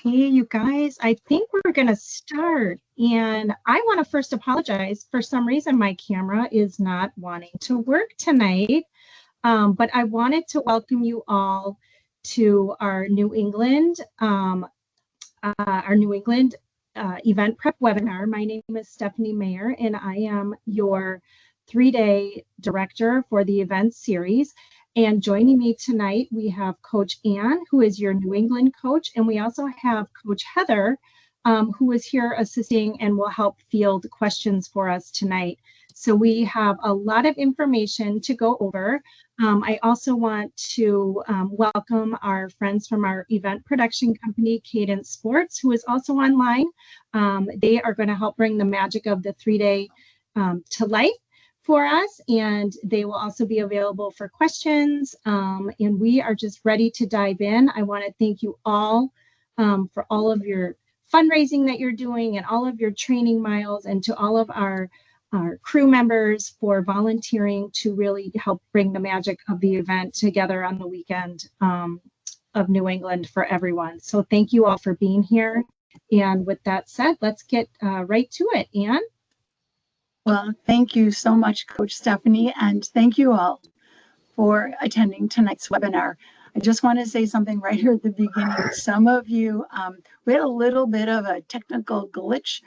Okay, you guys, I think we're going to start. And I want to first apologize. For some reason, my camera is not wanting to work tonight. But I wanted to welcome you all to our New England event prep webinar. My name is Stephanie Mayer, and I am your 3-day director for the event series. And joining me tonight, we have Coach Ann, who is your New England coach, and we also have Coach Heather, who is here assisting and will help field questions for us tonight. So we have a lot of information to go over. I also want to welcome our friends from our event production company, Cadence Sports, who is also online. They are going to help bring the magic of the 3-day to life for us, and they will also be available for questions. And we are just ready to dive in. I want to thank you all for all of your fundraising that you're doing and all of your training miles, and to all of our crew members for volunteering to really help bring the magic of the event together on the weekend of New England for everyone. So thank you all for being here. And with that said, let's get right to it. Ann? Well, thank you so much, Coach Stephanie, and thank you all for attending tonight's webinar. I just want to say something right here at the beginning. Some of you, we had a little bit of a technical glitch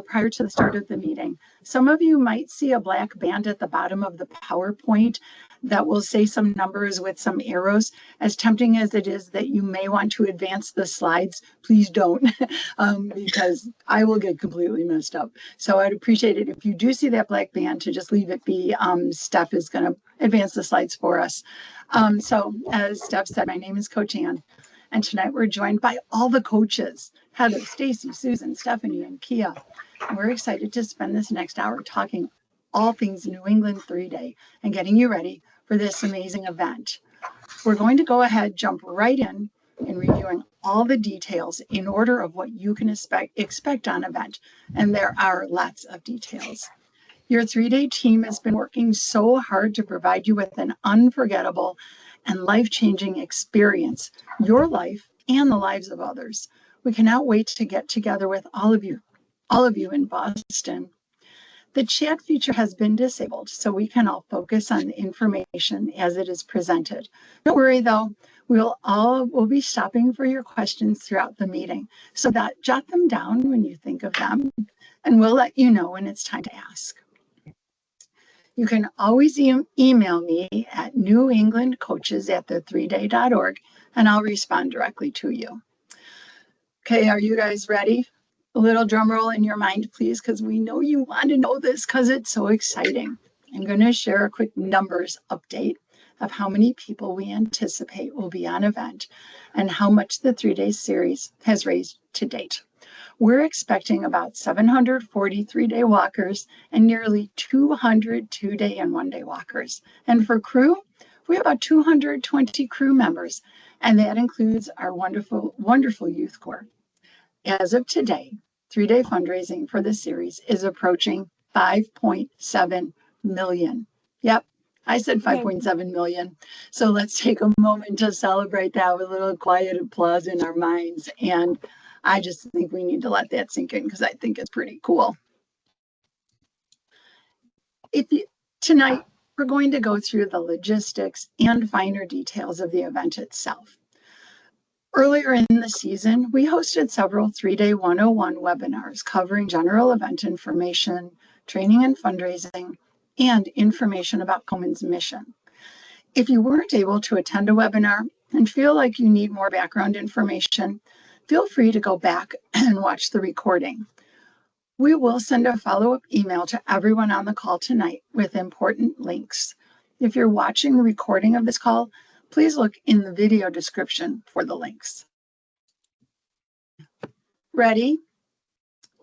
prior to the start of the meeting. Some of you might see a black band at the bottom of the PowerPoint that will say some numbers with some arrows. As tempting as it is that you may want to advance the slides, please don't, because I will get completely messed up. So I'd appreciate it if you do see that black band to just leave it be. Steph is going to advance the slides for us. So as Steph said, my name is Coach Ann, and tonight we're joined by all the coaches, Heather, Stacy, Susan, Stephanie, and Kia. And we're excited to spend this next hour talking all things New England 3-day and getting you ready for this amazing event. We're going to go ahead, jump right in reviewing all the details in order of what you can expect on event. And there are lots of details. Your 3-day team has been working so hard to provide you with an unforgettable and life-changing experience, your life and the lives of others. We cannot wait to get together with all of you in Boston. The chat feature has been disabled, so we can all focus on the information as it is presented. Don't worry though, we'll be stopping for your questions throughout the meeting, so that jot them down when you think of them, and we'll let you know when it's time to ask. You can always email me at newenglandcoaches@the3day.org, and I'll respond directly to you. Okay, are you guys ready? A little drum roll in your mind, please, because we know you want to know this because it's so exciting. I'm going to share a quick numbers update of how many people we anticipate will be on event and how much the 3-day series has raised to date. We're expecting about 740 3-day walkers and nearly 200 2-day and 1-day walkers. And for crew, we have about 220 crew members, and that includes our wonderful, wonderful youth corps. As of today, 3-day fundraising for the series is approaching 5.7 million. Yep, I said 5.7 million. So let's take a moment to celebrate that with a little quiet applause in our minds. And I just think we need to let that sink in because I think it's pretty cool. Tonight, we're going to go through the logistics and finer details of the event itself. Earlier in the season, we hosted several 3-day 101 webinars covering general event information, training and fundraising, and information about Komen's mission. If you weren't able to attend a webinar and feel like you need more background information, feel free to go back and watch the recording. We will send a follow-up email to everyone on the call tonight with important links. If you're watching the recording of this call, please look in the video description for the links. Ready?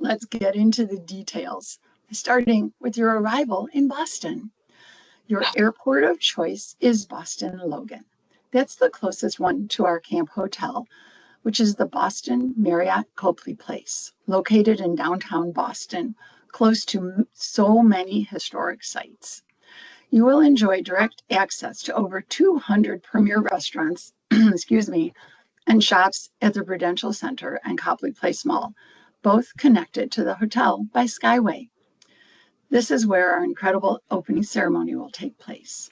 Let's get into the details, starting with your arrival in Boston. Your airport of choice is Boston Logan. That's the closest one to our camp hotel, which is the Boston Marriott Copley Place, located in downtown Boston, close to so many historic sites. You will enjoy direct access to over 200 premier restaurants, excuse me, and shops at the Prudential Center and Copley Place Mall, both connected to the hotel by Skyway. This is where our incredible opening ceremony will take place.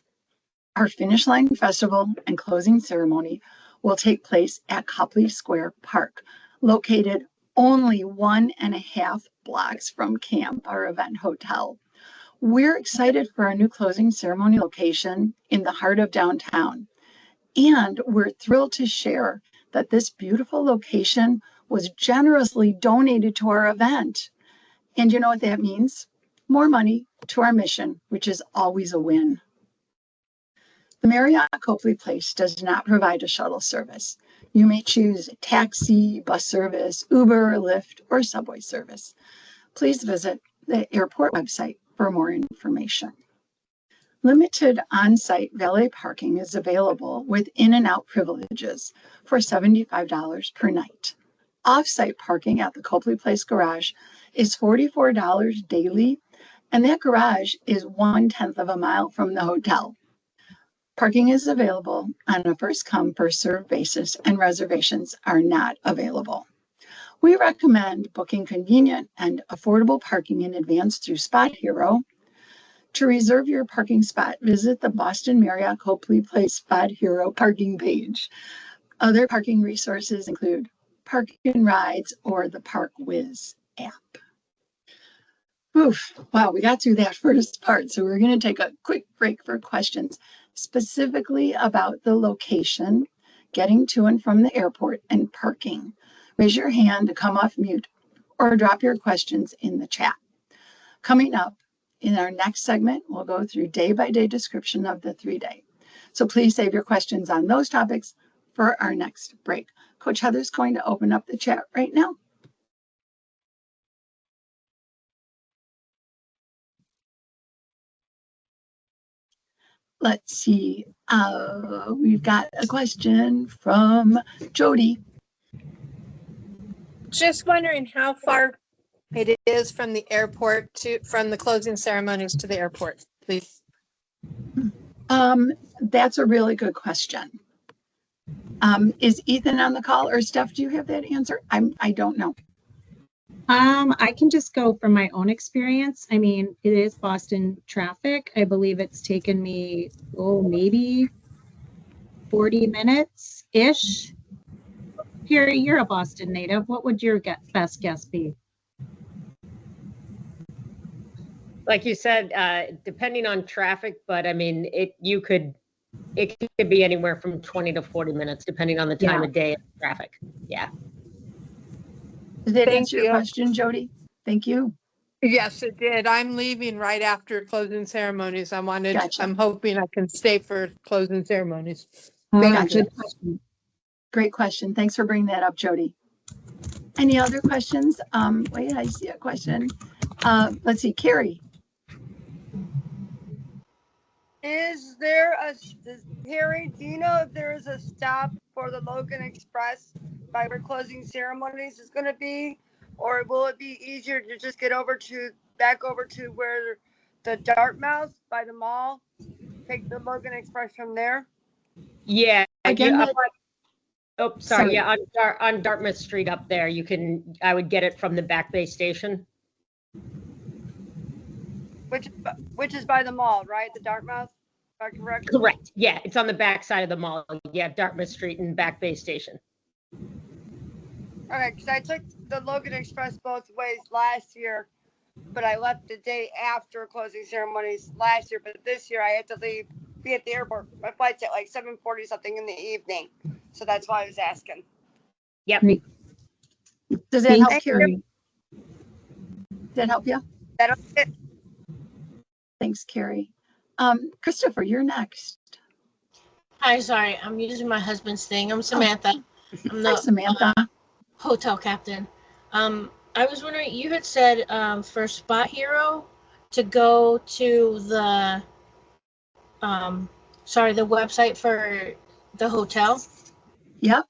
Our Finish Line Festival and closing ceremony will take place at Copley Square Park, located only 1.5 blocks from Camp, our event hotel. We're excited for our new closing ceremony location in the heart of downtown. And we're thrilled to share that this beautiful location was generously donated to our event. And you know what that means? More money to our mission, which is always a win. The Marriott Copley Place does not provide a shuttle service. You may choose taxi, bus service, Uber, Lyft, or subway service. Please visit the airport website for more information. Limited on-site valet parking is available with in and out privileges for $75 per night. Off-site parking at the Copley Place garage is $44 daily, and that garage is 1/10 of a mile from the hotel. Parking is available on a first-come, first-served basis, and reservations are not available. We recommend booking convenient and affordable parking in advance through Spot Hero. To reserve your parking spot, visit the Boston Marriott Copley Place Spot Hero parking page. Other parking resources include Park and Rides or the Park Whiz app. Oof, wow, we got through that first part, so we're going to take a quick break for questions, specifically about the location, getting to and from the airport, and parking. Raise your hand to come off mute or drop your questions in the chat. Coming up in our next segment, we'll go through day-by-day description of the 3-day. So please save your questions on those topics for our next break. Coach Heather's going to open up the chat right now. Let's see. We've got a question from Jody. Just wondering how far it is from the airport from the closing ceremonies to the airport, please. That's a really good question. Is Ethan on the call, or Steph, do you have that answer? I don't know. I can just go from my own experience. I mean, it is Boston traffic. I believe it's taken me, maybe 40 minutes-ish. Carrie, you're a Boston native. What would your best guess be? Like you said, depending on traffic, but I mean, it could be anywhere from 20 to 40 minutes, depending on the time of day and traffic. Yeah. Does that answer your question, Jody? Thank you. Yes, it did. I'm leaving right after closing ceremonies. Gotcha. I'm hoping I can stay for closing ceremonies. Gotcha. Good question. Great question. Thanks for bringing that up, Jody. Any other questions? Wait, I see a question. Let's see, Carrie. Harry, do you know if there is a stop for the Logan Express by where closing ceremonies is going to be, or will it be easier to just get back over to where the Dartmouth by the mall, take the Logan Express from there? Yeah. Again, sorry. Yeah, on Dartmouth Street up there, I would get it from the Back Bay Station. Which is by the mall, right? The Dartmouth, am I correct? Correct. Yeah, it's on the back side of the mall. Yeah, Dartmouth Street and Back Bay Station. Okay, because I took the Logan Express both ways last year, but I left the day after closing ceremonies last year. But this year I had to be at the airport. My flight's at like 7:40 something in the evening, so that's why I was asking. Yep. Great. Does that help, Carrie? Does that help you? That'll it. Thanks, Carrie. Christopher, you're next. Hi, sorry, I'm using my husband's thing. I'm Samantha. I'm the Hi, Samantha. Hotel captain. I was wondering, you had said for Spot Hero to go to the the website for the hotel. Yep.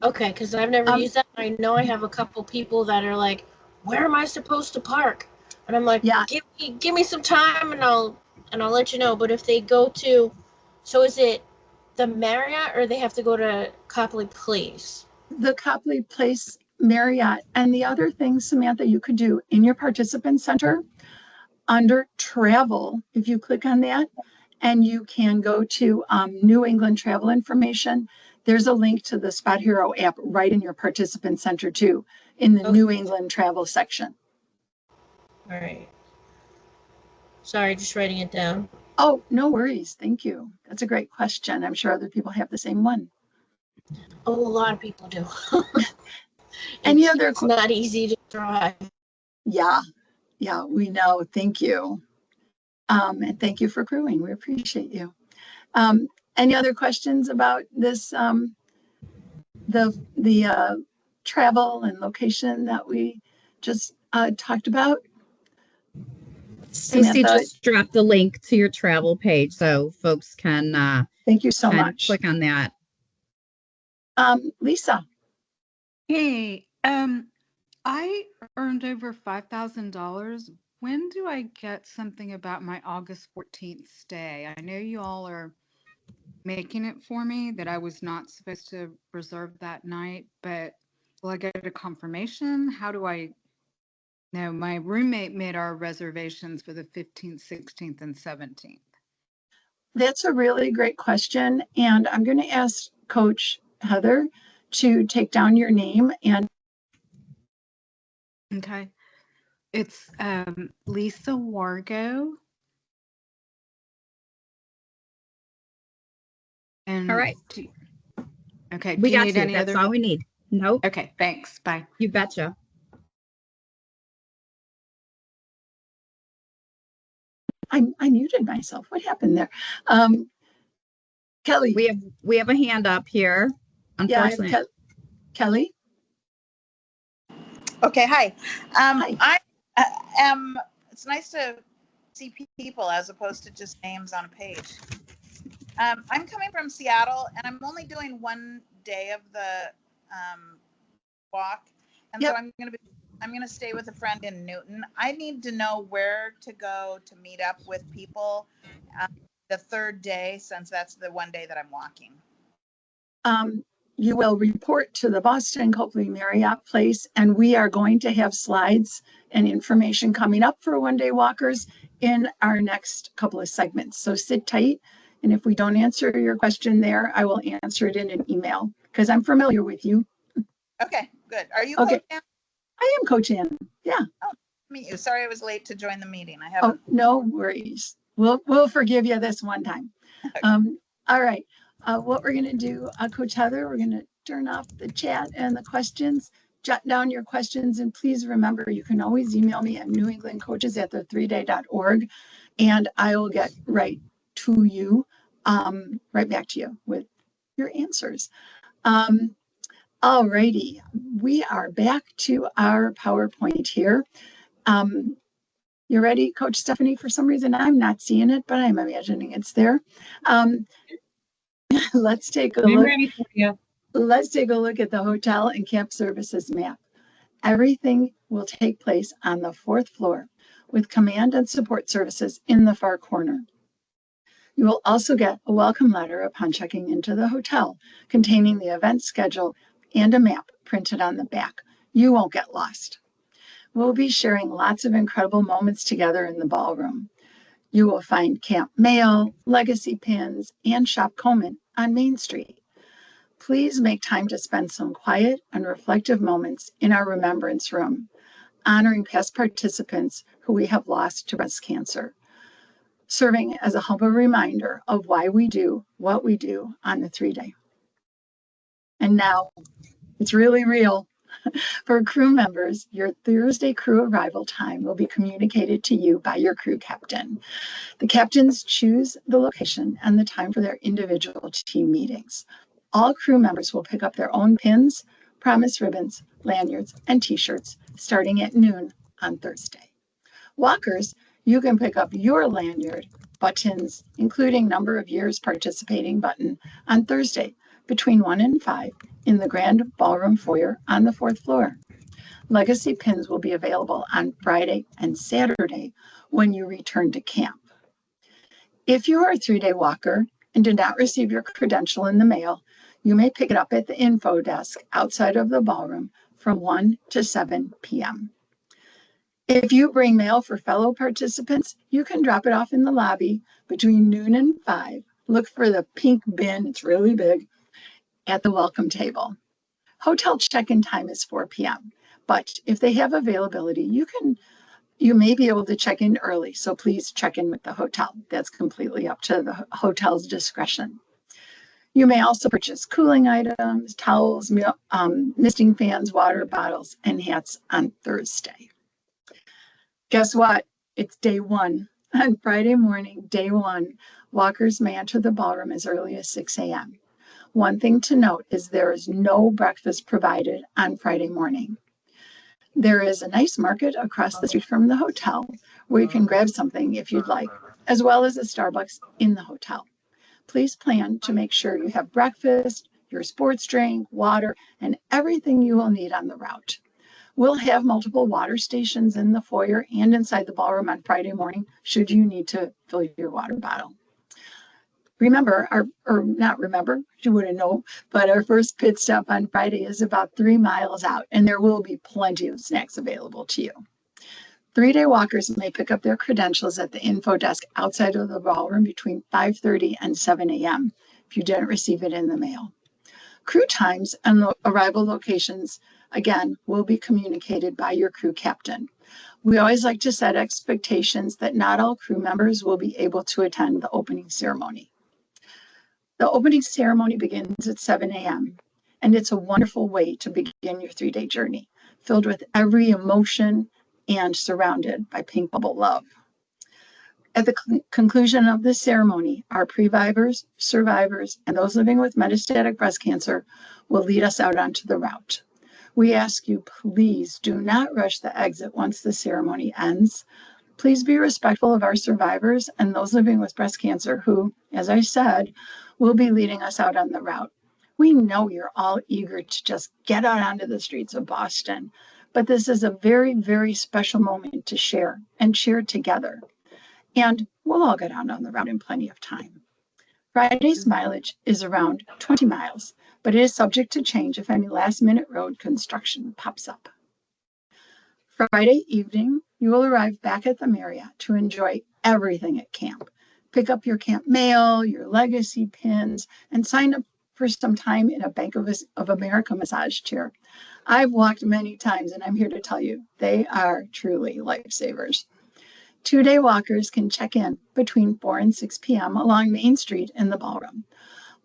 Okay, because I've never used that. I know I have a couple people that are like, where am I supposed to park? And I'm like, yeah, give me some time and I'll let you know. But if they go to, so is it the Marriott, or they have to go to Copley Place? The Copley Place Marriott. And the other thing, Samantha, you could do in your participant center under travel, if you click on that, and you can go to New England travel information. There's a link to the Spot Hero app right in your participant center too, in the New England travel section. All right. Sorry, just writing it down. Oh, no worries. Thank you. That's a great question. I'm sure other people have the same one. Oh, a lot of people do. Any other? It's not easy to drive. Yeah, we know. Thank you. And thank you for crewing. We appreciate you. Any other questions about this, the travel and location that we just talked about? Stacy Samantha, just dropped the link to your travel page so folks can thank you so much. click on that. Lisa. Hey, I earned over $5,000. When do I get something about my August 14th stay? I know you all are making it for me that I was not supposed to reserve that night, but will I get a confirmation? How do I know? My roommate made our reservations for the 15th, 16th, and 17th. That's a really great question. And I'm going to ask Coach Heather to take down your name and. Okay. It's Lisa Wargo. And All right. Okay. We Do you got need you. any That's other? all we need. Nope. Okay. Thanks. Bye. You betcha. I muted myself. What happened there? Kelly. We have a hand up here. Unfortunately. Yeah, Kelly. Okay, hi. Hi. I am, it's nice to see people as opposed to just names on a page. I'm coming from Seattle and I'm only doing one day of the walk. And Yep. so I'm going to stay with a friend in Newton. I need to know where to go to meet up with people the third day, since that's the one day that I'm walking. You will report to the Boston Copley Marriott Place, and we are going to have slides and information coming up for one-day walkers in our next couple of segments. So sit tight, and if we don't answer your question there, I will answer it in an email because I'm familiar with you. Okay, good. Are you Okay. Coach Ann? I am Coach Ann. Yeah. Oh, meet you. Sorry I was late to join the meeting. I haven't. Oh, no worries. We'll forgive you this one time. All right. What we're going to do, Coach Heather, we're going to turn off the chat and the questions, jot down your questions, and please remember you can always email me at newenglandcoaches@the3day.org, and I will get right to you, right back to you with your answers. All righty. We are back to our PowerPoint here. You ready, Coach Stephanie? For some reason, I'm not seeing it, but I'm imagining it's there. Let's take a look. I'm ready for you. Let's take a look at the hotel and camp services map. Everything will take place on the 4th floor with command and support services in the far corner. You will also get a welcome letter upon checking into the hotel containing the event schedule and a map printed on the back. You won't get lost. We'll be sharing lots of incredible moments together in the ballroom. You will find camp mail, legacy pins, and Shop Komen on Main Street. Please make time to spend some quiet and reflective moments in our remembrance room, honoring past participants who we have lost to breast cancer, serving as a humble reminder of why we do what we do on the 3-day. And now it's really real. For crew members, your Thursday crew arrival time will be communicated to you by your crew captain. The captains choose the location and the time for their individual team meetings. All crew members will pick up their own pins, promise ribbons, lanyards, and t-shirts starting at noon on Thursday. Walkers, you can pick up your lanyard, buttons, including number of years participating button, on Thursday between 1 and 5 in the grand ballroom foyer on the 4th floor. Legacy pins will be available on Friday and Saturday when you return to camp. If you are a 3-day walker and did not receive your credential in the mail, you may pick it up at the info desk outside of the ballroom from 1 to 7 p.m. If you bring mail for fellow participants, you can drop it off in the lobby between noon and 5. Look for the pink bin, it's really big, at the welcome table. Hotel check-in time is 4 p.m., but if they have availability, you may be able to check in early, so please check in with the hotel. That's completely up to the hotel's discretion. You may also purchase cooling items, towels, misting fans, water bottles, and hats on Thursday. Guess what? It's day one. On Friday morning, day one, walkers may enter the ballroom as early as 6 a.m. One thing to note is there is no breakfast provided on Friday morning. There is a nice market across the street from the hotel where you can grab something if you'd like, as well as a Starbucks in the hotel. Please plan to make sure you have breakfast, your sports drink, water, and everything you will need on the route. We'll have multiple water stations in the foyer and inside the ballroom on Friday morning, should you need to fill your water bottle. Remember, you wouldn't know, but our first pit stop on Friday is about 3 miles out, and there will be plenty of snacks available to you. 3-day walkers may pick up their credentials at the info desk outside of the ballroom between 5:30 and 7 a.m. if you didn't receive it in the mail. Crew times and arrival locations, again, will be communicated by your crew captain. We always like to set expectations that not all crew members will be able to attend the opening ceremony. The opening ceremony begins at 7 a.m., and it's a wonderful way to begin your 3-day journey, filled with every emotion and surrounded by pink bubble love. At the conclusion of the ceremony, our previvors, survivors, and those living with metastatic breast cancer will lead us out onto the route. We ask you, please do not rush the exit once the ceremony ends. Please be respectful of our survivors and those living with breast cancer who, as I said, will be leading us out on the route. We know you're all eager to just get out onto the streets of Boston, but this is a very, very special moment to share and share together. And we'll all get out on the route in plenty of time. Friday's mileage is around 20 miles, but it is subject to change if any last-minute road construction pops up. Friday evening, you will arrive back at the Marriott to enjoy everything at camp. Pick up your camp mail, your legacy pins, and sign up for some time in a Bank of America massage chair. I've walked many times, and I'm here to tell you, they are truly lifesavers. 2-day walkers can check in between 4 and 6 p.m. along Main Street in the ballroom.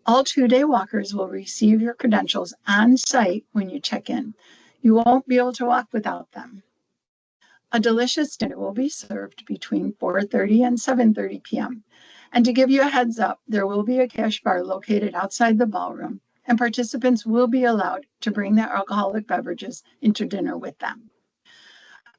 All 2-day walkers will receive your credentials on site when you check in. You won't be able to walk without them. A delicious dinner will be served between 4:30 and 7:30 p.m. And to give you a heads up, there will be a cash bar located outside the ballroom, and participants will be allowed to bring their alcoholic beverages into dinner with them.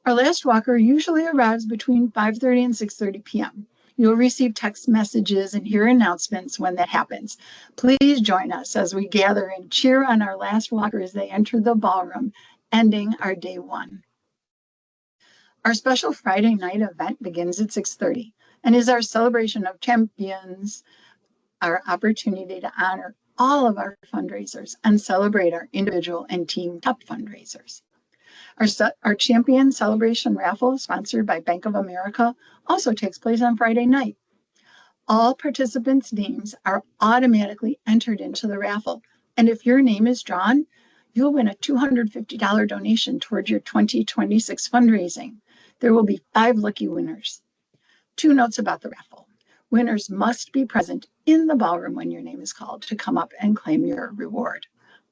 Our last walker usually arrives between 5:30 and 6:30 p.m. You'll receive text messages and hear announcements when that happens. Please join us as we gather and cheer on our last walker as they enter the ballroom, ending our day one. Our special Friday night event begins at 6:30 and is our celebration of champions, our opportunity to honor all of our fundraisers and celebrate our individual and team top fundraisers. Our champion celebration raffle, sponsored by Bank of America, also takes place on Friday night. All participants' names are automatically entered into the raffle, and if your name is drawn, you'll win a $250 donation towards your 2026 fundraising. There will be 5 lucky winners. 2 notes about the raffle. Winners must be present in the ballroom when your name is called to come up and claim your reward.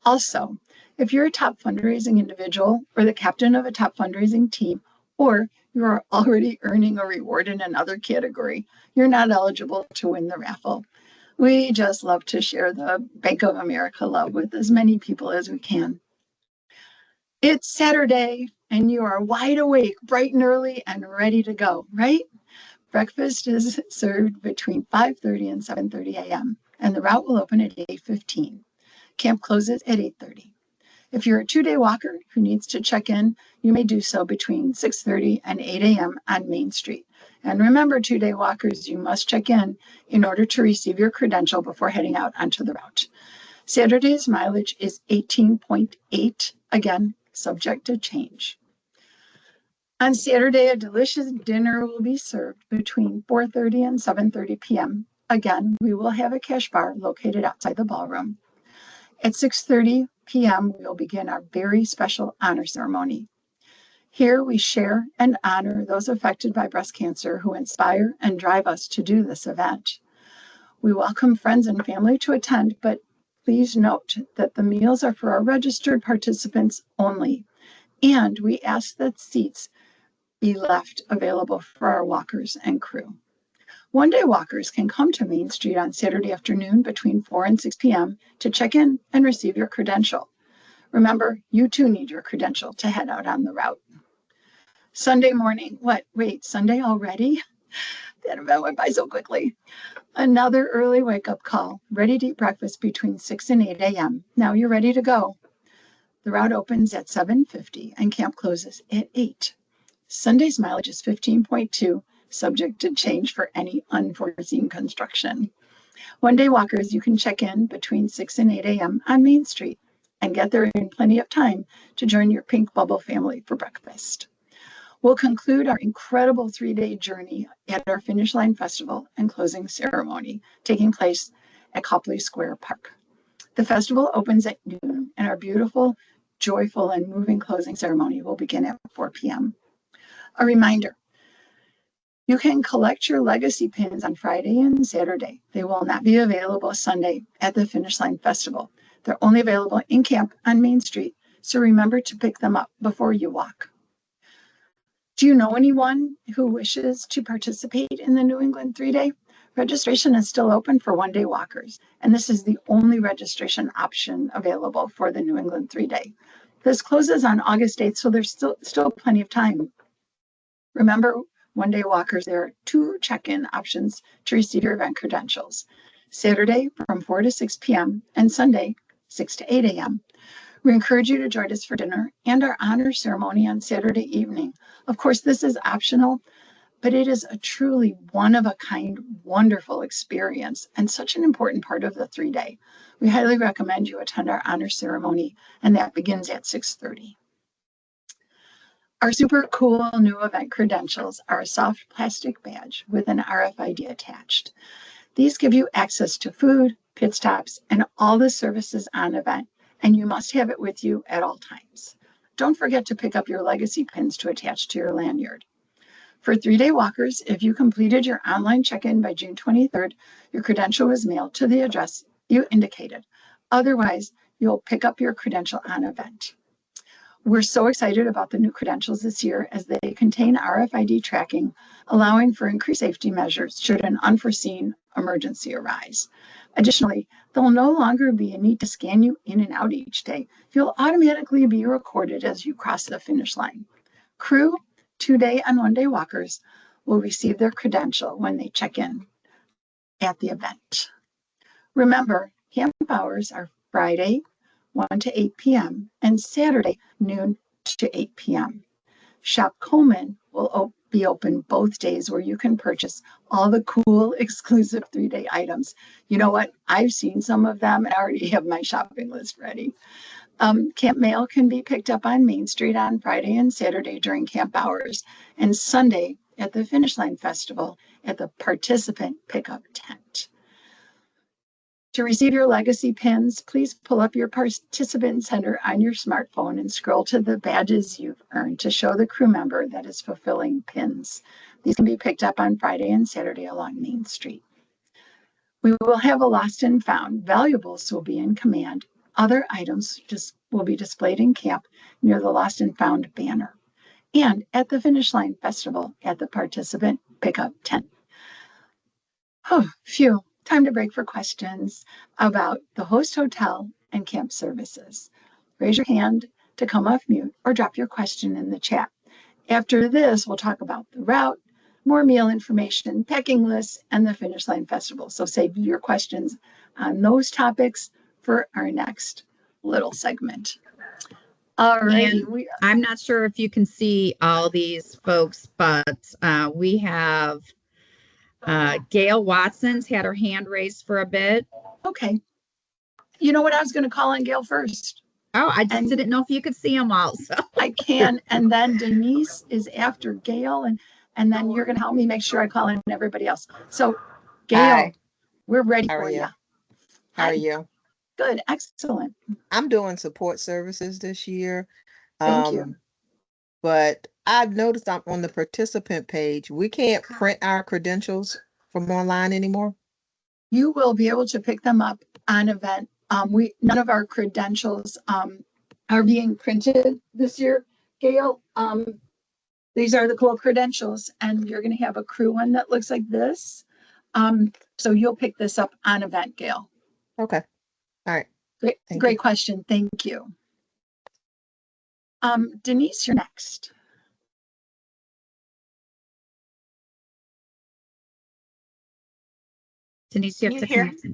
Also, if you're a top fundraising individual or the captain of a top fundraising team, or you are already earning a reward in another category, you're not eligible to win the raffle. We just love to share the Bank of America love with as many people as we can. It's Saturday and you are wide awake, bright and early, and ready to go, right? Breakfast is served between 5:30 and 7:30 a.m., and the route will open at 8:15. Camp closes at 8:30. If you're a 2-day walker who needs to check in, you may do so between 6:30 and 8 a.m. on Main Street. And remember, 2-day walkers, you must check in order to receive your credential before heading out onto the route. Saturday's mileage is 18.8, again, subject to change. On Saturday, a delicious dinner will be served between 4:30 and 7:30 p.m. Again, we will have a cash bar located outside the ballroom. At 6:30 p.m., we will begin our very special honor ceremony. Here we share and honor those affected by breast cancer who inspire and drive us to do this event. We welcome friends and family to attend, but please note that the meals are for our registered participants only, and we ask that seats be left available for our walkers and crew. One-day walkers can come to Main Street on Saturday afternoon between 4 and 6 p.m. to check in and receive your credential. Remember, you too need your credential to head out on the route. Sunday morning, wait, Sunday already? That event went by so quickly. Another early wake-up call, ready to eat breakfast between 6 and 8 a.m. Now you're ready to go. The route opens at 7:50 and camp closes at 8. Sunday's mileage is 15.2, subject to change for any unforeseen construction. One-day walkers, you can check in between 6 and 8 a.m. on Main Street and get there in plenty of time to join your Pink Bubble family for breakfast. We'll conclude our incredible 3-day journey at our Finish Line Festival and closing ceremony taking place at Copley Square Park. The festival opens at noon, and our beautiful, joyful, and moving closing ceremony will begin at 4 p.m. A reminder, you can collect your legacy pins on Friday and Saturday. They will not be available Sunday at the Finish Line Festival. They're only available in camp on Main Street, so remember to pick them up before you walk. Do you know anyone who wishes to participate in the New England 3-day? Registration is still open for one-day walkers, and this is the only registration option available for the New England 3-day. This closes on August 8th, so there's still plenty of time. Remember, one-day walkers, there are 2 check-in options to receive your event credentials. Saturday from 4 to 6 p.m. and Sunday 6 to 8 a.m. We encourage you to join us for dinner and our honor ceremony on Saturday evening. Of course, this is optional, but it is a truly one-of-a-kind, wonderful experience and such an important part of the 3-day. We highly recommend you attend our honor ceremony, and that begins at 6:30. Our super cool new event credentials are a soft plastic badge with an RFID attached. These give you access to food, pit stops, and all the services on event, and you must have it with you at all times. Don't forget to pick up your legacy pins to attach to your lanyard. For 3-day walkers, if you completed your online check-in by June 23rd, your credential was mailed to the address you indicated. Otherwise, you'll pick up your credential on event. We're so excited about the new credentials this year as they contain RFID tracking, allowing for increased safety measures should an unforeseen emergency arise. Additionally, there'll no longer be a need to scan you in and out each day. You'll automatically be recorded as you cross the finish line. Crew, 2-day and 1-day walkers will receive their credential when they check in at the event. Remember, camp hours are Friday, 1 to 8 p.m. and Saturday, noon to 8 p.m. Shop Komen will be open both days where you can purchase all the cool, exclusive 3-day items. You know what? I've seen some of them and I already have my shopping list ready. Camp mail can be picked up on Main Street on Friday and Saturday during camp hours, and Sunday at the Finish Line Festival at the participant pickup tent. To receive your legacy pins, please pull up your participant center on your smartphone and scroll to the badges you've earned to show the crew member that is fulfilling pins. These can be picked up on Friday and Saturday along Main Street. We will have a lost and found. Valuables will be in command. Other items will be displayed in camp near the lost and found banner and at the Finish Line Festival at the participant pickup tent. Oh, phew. Time to break for questions about the host hotel and camp services. Raise your hand to come off mute or drop your question in the chat. After this, we'll talk about the route, more meal information, packing lists, and the Finish Line Festival. So save your questions on those topics for our next little segment. All righty. And I'm not sure if you can see all these folks, but we have Gail Watson's had her hand raised for a bit. Okay. You know what? I was going to call on Gail first. Oh, I just didn't know if you could see them all. So. I can. And then Denise is after Gail. And then you're going to help me make sure I call in everybody else. So Gail, Hi. we're ready How for are you. you? How Hi. are you? Good. Excellent. I'm doing support services this year. Thank you. But I've noticed I'm on the participant page. We can't print our credentials from online anymore. You will be able to pick them up on event. None of our credentials are being printed this year, Gail. These are the cool credentials, and you're going to have a crew one that looks like this. So you'll pick this up on event, Gail. Okay. All right. Great question. Thank you. Denise, you're next. Denise, you have to connect.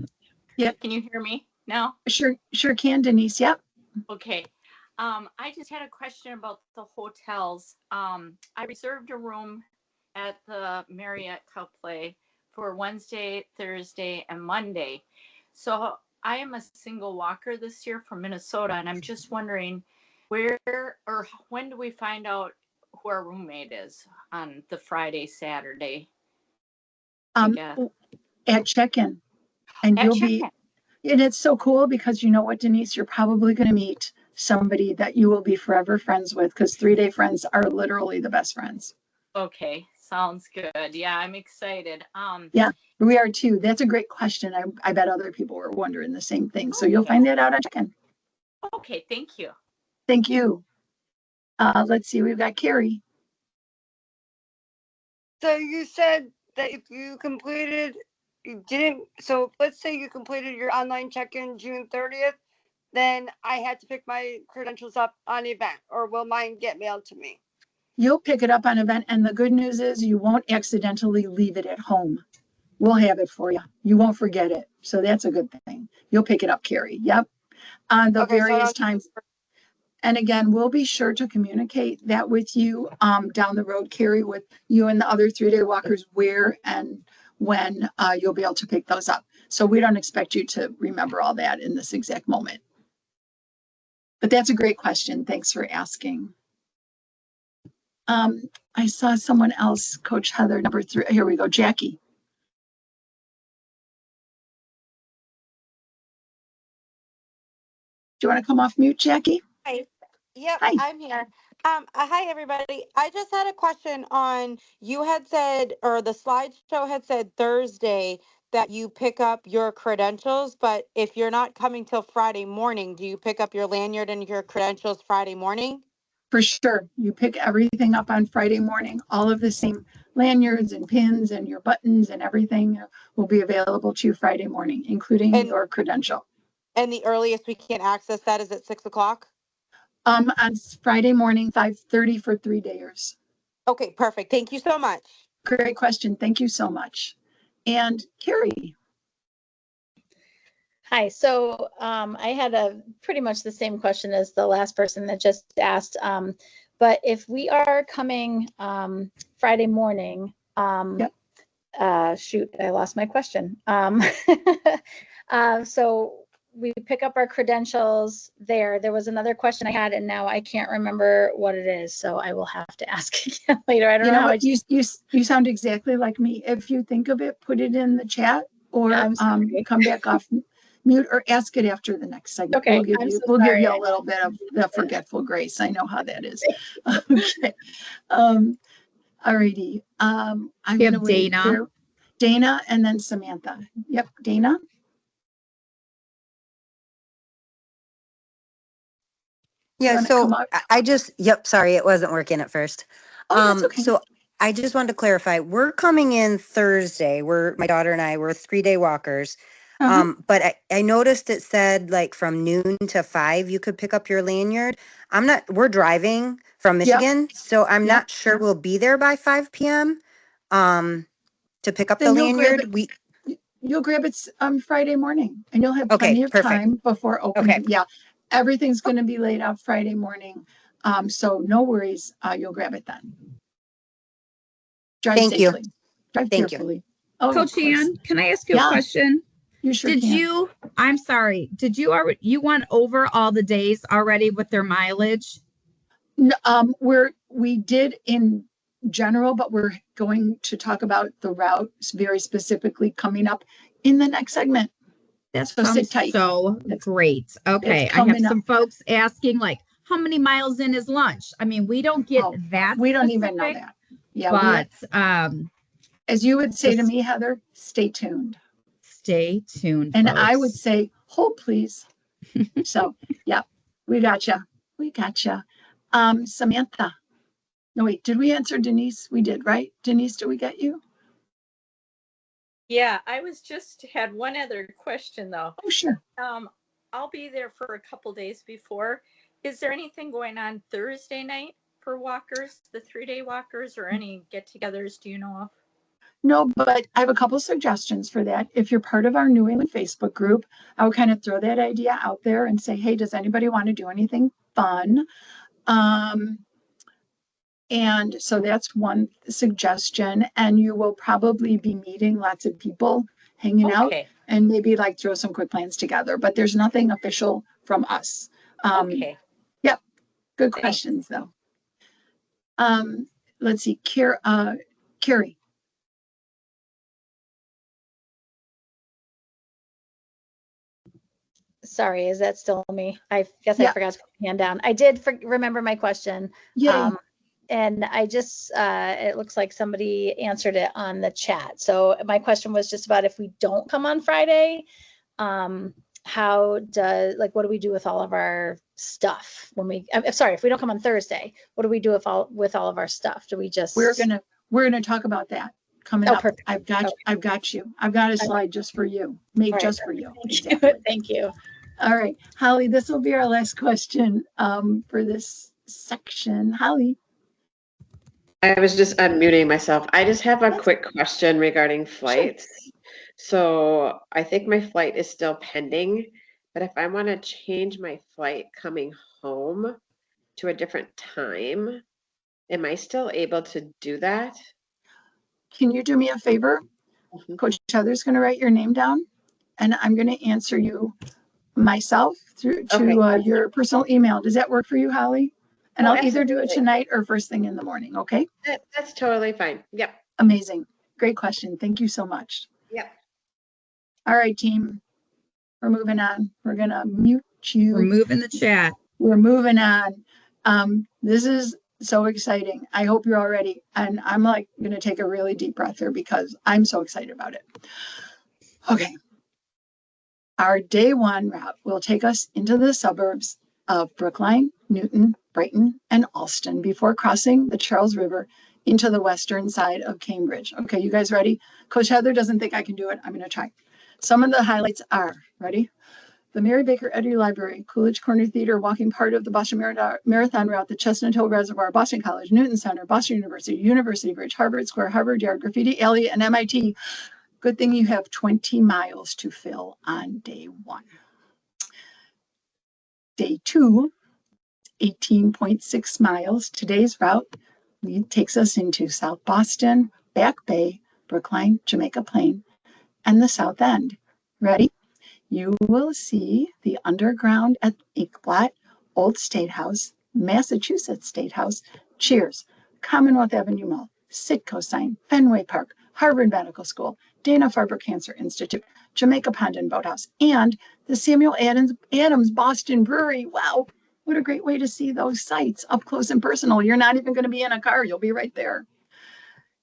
Yep. Can you hear me now? Sure can, Denise. Yep. Okay. I just had a question about the hotels. I reserved a room at the Marriott Copley for Wednesday, Thursday, and Monday. So I am a single walker this year from Minnesota, and I'm just wondering where or when do we find out who our roommate is on the Friday, Saturday? At check-in. And you'll be, and it's so cool because you know what, Denise, you're probably going to meet somebody that you will be forever friends with, because 3-day friends are literally the best friends. Okay, sounds good. Yeah, I'm excited. Yeah, we are too. That's a great question. I bet other people were wondering the same thing. So you'll find that out on check-in. Okay, thank you. Thank you. Let's see, we've got Carrie. So you said that if you didn't, so let's say you completed your online check-in June 30th, then I had to pick my credentials up on event, or will mine get mailed to me? You'll pick it up on event, and the good news is you won't accidentally leave it at home. We'll have it for you. You won't forget it. So that's a good thing. You'll pick it up, Carrie. Yep. On the various times. And again, we'll be sure to communicate that with you down the road, Carrie, with you and the other 3-day walkers, where and when you'll be able to pick those up. So we don't expect you to remember all that in this exact moment. But that's a great question. Thanks for asking. I saw someone else, Coach Heather, number 3. Here we go, Jackie. Do you want to come off mute, Jackie? Hi. Yep, Hi. I'm here. Hi, everybody. I just had a question on, you had said, or the slideshow had said Thursday that you pick up your credentials, but if you're not coming till Friday morning, do you pick up your lanyard and your credentials Friday morning? For sure. You pick everything up on Friday morning. All of the same lanyards and pins and your buttons and everything will be available to you Friday morning, including your credential. And the earliest we can access that is at 6 o'clock? On Friday morning, 5:30 for 3-dayers. Okay, perfect. Thank you so much. Great question. Thank you so much. And Carrie. Hi. So I had pretty much the same question as the last person that just asked. But if we are coming Friday morning, shoot, I lost my question. So we pick up our credentials there. There was another question I had, and now I can't remember what it is. So I will have to ask again later. I don't know how what, you sound exactly like me. If you think of it, put it in the chat, or come back off mute, or ask it after the next segment. Okay, we'll give you a little bit of the forgetful grace. I know how that is. Okay. All righty. I'm going to wait here. Dana and then Samantha. Yep, Dana. Yeah, so I just, sorry, it wasn't working at first. Oh, that's okay. So I just wanted to clarify, we're coming in Thursday. My daughter and I, we're 3-day walkers. But I noticed it said like from noon to 5, you could pick up your lanyard. We're driving from Michigan, so I'm not sure we'll be there by 5 p.m. To pick up the lanyard. You'll grab it Friday morning, and you'll have plenty of time before opening. Yeah, Everything's going to be laid out Friday morning. So no worries. You'll grab it then. Drive Thank you. safely. Drive Thank you. carefully. Oh, of Coach course. Ann, can I ask you a Yeah. question? You sure Did can. you, I'm sorry, did you already, you went over all the days already with their mileage? We did in general, but we're going to talk about the routes very specifically coming up in the next segment. That So sit sounds tight. so great. Okay, I have coming some up. folks asking like, how many miles in is lunch? I mean, we don't get that We don't even specific, know that. Yeah, but as you would say to just me, Heather, stay tuned. stay tuned, And folks. I would say, hold please. So, yeah, we gotcha. We gotcha. Samantha. No, wait, did we answer Denise? We did, right? Denise, did we get you? Yeah, I was just had one other question though. Oh, sure. I'll be there for a couple days before. Is there anything going on Thursday night for walkers, the 3-day walkers, or any get-togethers? Do you know of? No, but I have a couple suggestions for that. If you're part of our New England Facebook group, I would kind of throw that idea out there and say, hey, does anybody want to do anything fun? And so that's one suggestion. And you will probably be meeting lots of people, hanging out, and maybe like throw some quick plans together. But there's nothing official from us. Okay. Yep. Good questions, though. Let's see. Carrie. Sorry, is that still me? I guess I forgot to put my hand down. I did remember my question. Yay. And I just, it looks like somebody answered it on the chat. So my question was just about if we don't come on Friday, what do we do with all of our stuff when I'm sorry, if we don't come on Thursday, what do we do with all of our stuff? Do we just? We're gonna talk about that coming up. Perfect. I've got you. I've got a slide just for you, made just for you. Exactly. Thank you. All right, Holly, this will be our last question for this section. Holly. I was just unmuting myself. I just have a quick question regarding flights. Sure. So I think my flight is still pending, but if I want to change my flight coming home to a different time, am I still able to do that? Can you do me a favor? Mm-hmm. Coach Heather's going to write your name down, and I'm going to answer you myself through to your personal email. Does that work for you, Holly? And I'll either do it tonight or first thing in the morning, okay? That's totally fine. Yep. Amazing. Great question. Thank you so much. Yep. All right, team. We're moving on. We're going to mute you. We're moving the chat. We're moving on. This is so exciting. I hope you're all ready. And I'm like going to take a really deep breath here because I'm so excited about it. Okay. Our day one route will take us into the suburbs of Brookline, Newton, Brighton, and Alston before crossing the Charles River into the western side of Cambridge. Okay, you guys ready? Coach Heather doesn't think I can do it. I'm going to try. Some of the highlights are, ready? The Mary Baker Eddy Library, Coolidge Corner Theater, walking part of the Boston Marathon route, the Chestnut Hill Reservoir, Boston College, Newton Center, Boston University, University Bridge, Harvard Square, Harvard Yard, Graffiti Alley, and MIT. Good thing you have 20 miles to fill on day one. Day two, 18.6 miles. Today's route takes us into South Boston, Back Bay, Brookline, Jamaica Plain, and the South End. Ready? You will see the underground at Inkblot, Old State House, Massachusetts State House, Cheers, Commonwealth Avenue Mall, Sitco sign, Fenway Park, Harvard Medical School, Dana-Farber Cancer Institute, Jamaica Pond and Boathouse, and the Samuel Adams Boston Brewery. Wow, what a great way to see those sites up close and personal. You're not even going to be in a car. You'll be right there.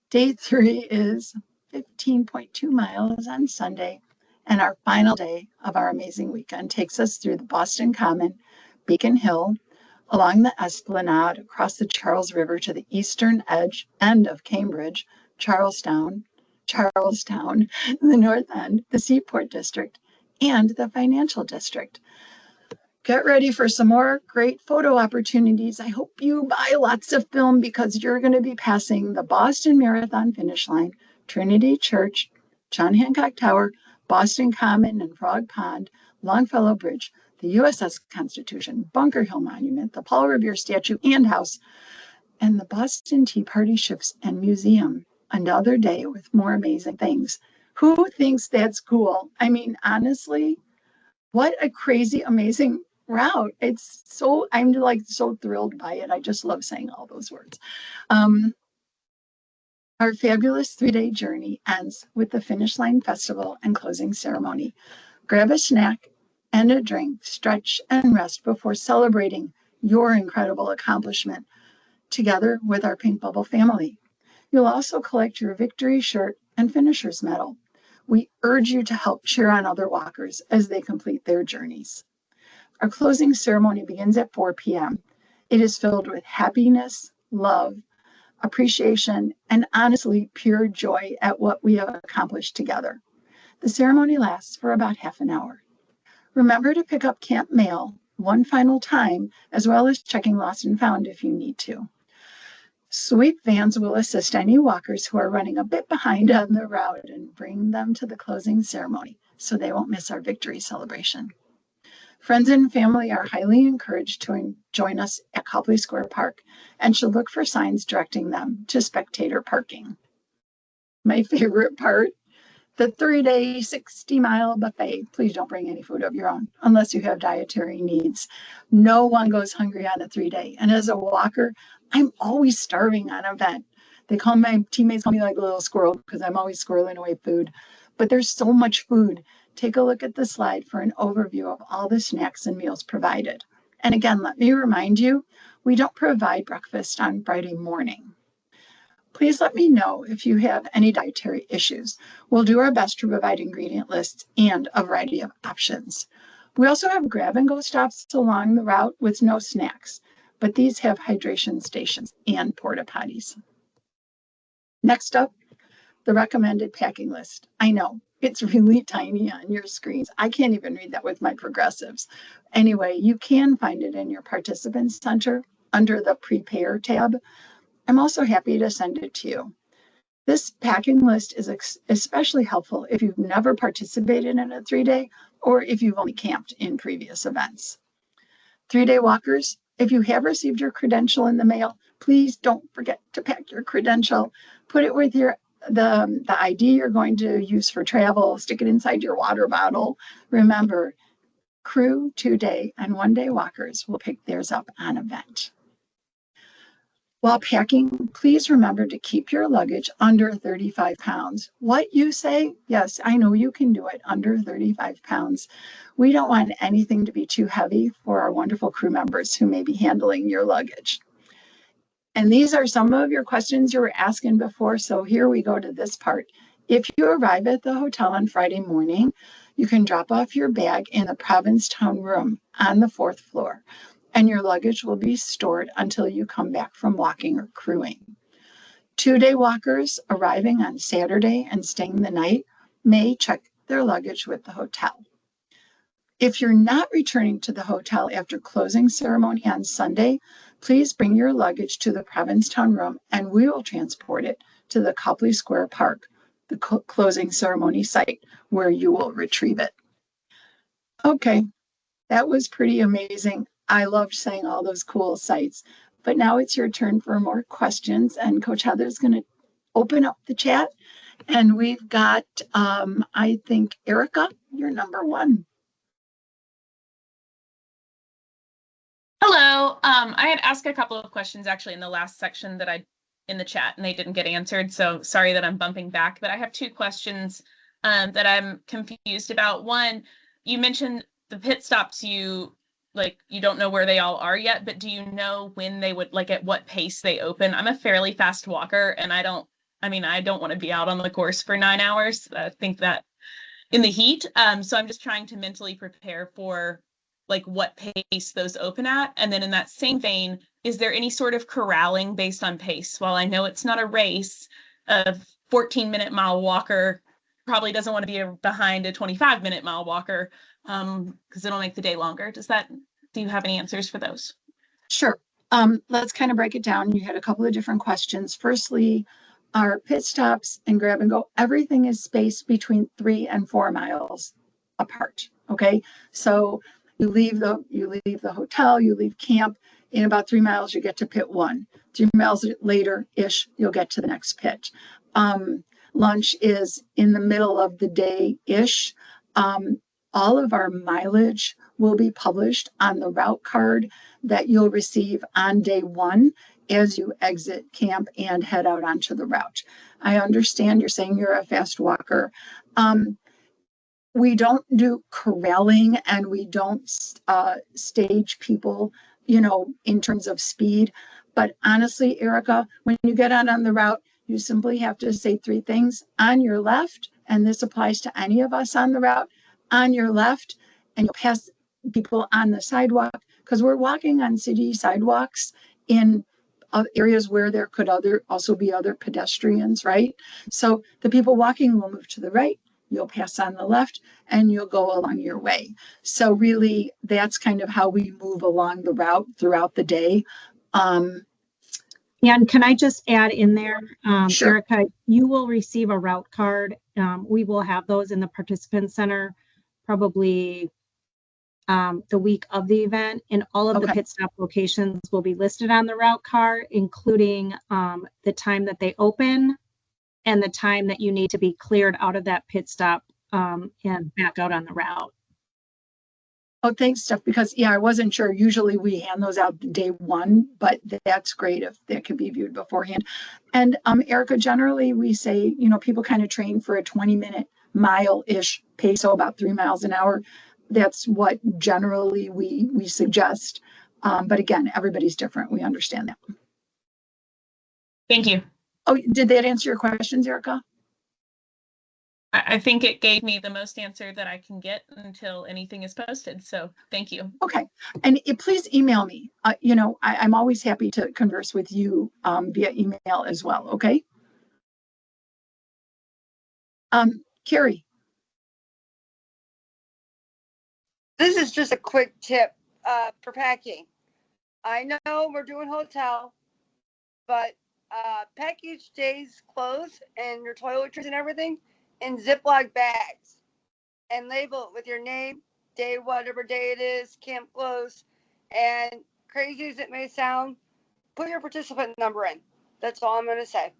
Day three is 15.2 miles on Sunday. And our final day of our amazing weekend takes us through the Boston Common, Beacon Hill, along the Esplanade, across the Charles River to the eastern end of Cambridge, Charlestown, the North End, the Seaport District, and the Financial District. Get ready for some more great photo opportunities. I hope you buy lots of film because you're going to be passing the Boston Marathon finish line, Trinity Church, John Hancock Tower, Boston Common and Frog Pond, Longfellow Bridge, the USS Constitution, Bunker Hill Monument, the Paul Revere statue and house, and the Boston Tea Party ships and museum. Another day with more amazing things. Who thinks that's cool? I mean, honestly, what a crazy, amazing route. It's so, I'm like so thrilled by it. I just love saying all those words. Our fabulous 3-day journey ends with the Finish Line Festival and closing ceremony. Grab a snack and a drink, stretch and rest before celebrating your incredible accomplishment together with our Pink Bubble family. You'll also collect your victory shirt and finisher's medal. We urge you to help cheer on other walkers as they complete their journeys. Our closing ceremony begins at 4 p.m. It is filled with happiness, love, appreciation, and honestly pure joy at what we have accomplished together. The ceremony lasts for about half an hour. Remember to pick up camp mail one final time, as well as checking lost and found if you need to. Sweep vans will assist any walkers who are running a bit behind on the route and bring them to the closing ceremony so they won't miss our victory celebration. Friends and family are highly encouraged to join us at Copley Square Park and should look for signs directing them to spectator parking. My favorite part, the 3-day 60-mile buffet. Please don't bring any food of your own unless you have dietary needs. No one goes hungry on a 3-day. And as a walker, I'm always starving on an event. My teammates call me like a little squirrel because I'm always squirreling away food. But there's so much food. Take a look at the slide for an overview of all the snacks and meals provided. And again, let me remind you, we don't provide breakfast on Friday morning. Please let me know if you have any dietary issues. We'll do our best to provide ingredient lists and a variety of options. We also have grab and go stops along the route with no snacks, but these have hydration stations and porta potties. Next up, the recommended packing list. I know it's really tiny on your screens. I can't even read that with my progressives. Anyway, you can find it in your participant center under the Prepare tab. I'm also happy to send it to you. This packing list is especially helpful if you've never participated in a 3-day or if you've only camped in previous events. 3-day walkers, if you have received your credential in the mail, please don't forget to pack your credential. Put it with the ID you're going to use for travel. Stick it inside your water bottle. Remember, crew 2-day and 1-day walkers will pick theirs up on event. While packing, please remember to keep your luggage under 35 pounds. What you say? Yes, I know you can do it under 35 pounds. We don't want anything to be too heavy for our wonderful crew members who may be handling your luggage. And these are some of your questions you were asking before, so here we go to this part. If you arrive at the hotel on Friday morning, you can drop off your bag in the Provincetown room on the 4th floor. And your luggage will be stored until you come back from walking or crewing. 2-day walkers arriving on Saturday and staying the night may check their luggage with the hotel. If you're not returning to the hotel after closing ceremony on Sunday, please bring your luggage to the Provincetown room and we will transport it to the Copley Square Park, the closing ceremony site, where you will retrieve it. Okay, that was pretty amazing. I loved saying all those cool sites, but now it's your turn for more questions, and Coach Heather's going to open up the chat, and we've got, I think, Erica, you're number 1. Hello. I had asked a couple of questions actually in the last section in the chat, and they didn't get answered. So sorry that I'm bumping back, but I have 2 questions that I'm confused about. One, you mentioned the pit stops, you don't know where they all are yet, but do you know when they would, at what pace they open? I'm a fairly fast walker, and I don't want to be out on the course for 9 hours. I think that in the heat. So I'm just trying to mentally prepare for what pace those open at. And then in that same vein, is there any sort of corralling based on pace? While I know it's not a race, a 14-minute mile walker probably doesn't want to be behind a 25-minute mile walker because it'll make the day longer. Do you have any answers for those? Sure. Let's kind of break it down. You had a couple of different questions. Firstly, our pit stops and grab and go, everything is spaced between 3 and 4 miles apart. Okay. So You leave the hotel, you leave camp. In about 3 miles, you get to pit 1. 3 miles later-ish, you'll get to the next pit. Lunch is in the middle of the day-ish. All of our mileage will be published on the route card that you'll receive on day 1 as you exit camp and head out onto the route. I understand you're saying you're a fast walker. We don't do corralling and we don't stage people, in terms of speed. But honestly, Erica, when you get out on the route, you simply have to say 3 things on your left, and this applies to any of us on the route, on your left, and you'll pass people on the sidewalk, because we're walking on city sidewalks in areas where there could also be other pedestrians, right? So the people walking will move to the right, you'll pass on the left, and you'll go along your way. So really, that's kind of how we move along the route throughout the day. And can I just add in there, Sure. Erica, you will receive a route card. We will have those in the participant center probably the week of the event, and all of the pit stop locations will be listed on the route card, including the time that they open and the time that you need to be cleared out of that pit stop and back out on the route. Oh, thanks, Steph, because I wasn't sure. Usually we hand those out day 1, but that's great if that can be viewed beforehand. And Erica, generally we say, people kind of train for a 20-minute mile-ish pace, so about 3 miles an hour. That's what generally we suggest. But again, everybody's different. We understand that. Thank you. Oh, did that answer your questions, Erica? I think it gave me the most answer that I can get until anything is posted. So thank you. Okay. And please email me. I'm always happy to converse with you via email as well. Okay. Carrie. This is just a quick tip for packing. I know we're doing hotel, but pack each day's clothes and your toiletries and everything in Ziploc bags and label it with your name, day, whatever day it is, camp clothes, and crazy as it may sound, put your participant number in. That's all I'm going to say.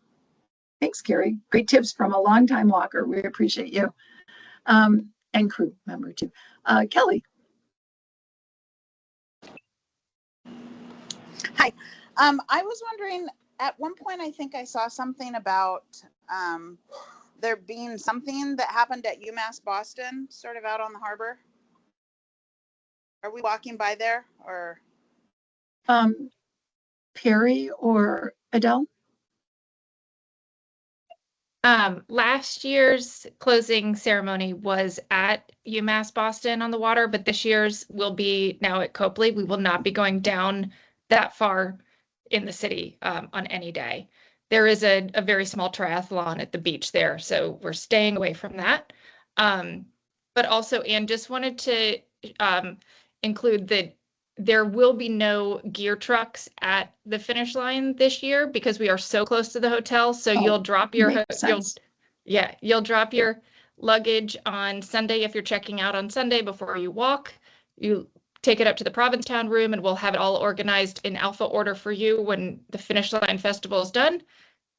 Thanks, Carrie. Great tips from a longtime walker. We appreciate you. And crew member too. Kelly. Hi. I was wondering, at one point, I think I saw something about there being something that happened at UMass Boston, sort of out on the harbor. Are we walking by there, or? Perry or Adele? Last year's closing ceremony was at UMass Boston on the water, but this year's will be now at Copley. We will not be going down that far in the city on any day. There is a very small triathlon at the beach there, so we're staying away from that. But also, Anne, just wanted to include that there will be no gear trucks at the finish line this year because we are so close to the hotel. So you'll drop your you'll drop your luggage on Sunday if you're checking out on Sunday before you walk. You take it up to the Provincetown room and we'll have it all organized in alpha order for you when the finish line festival is done.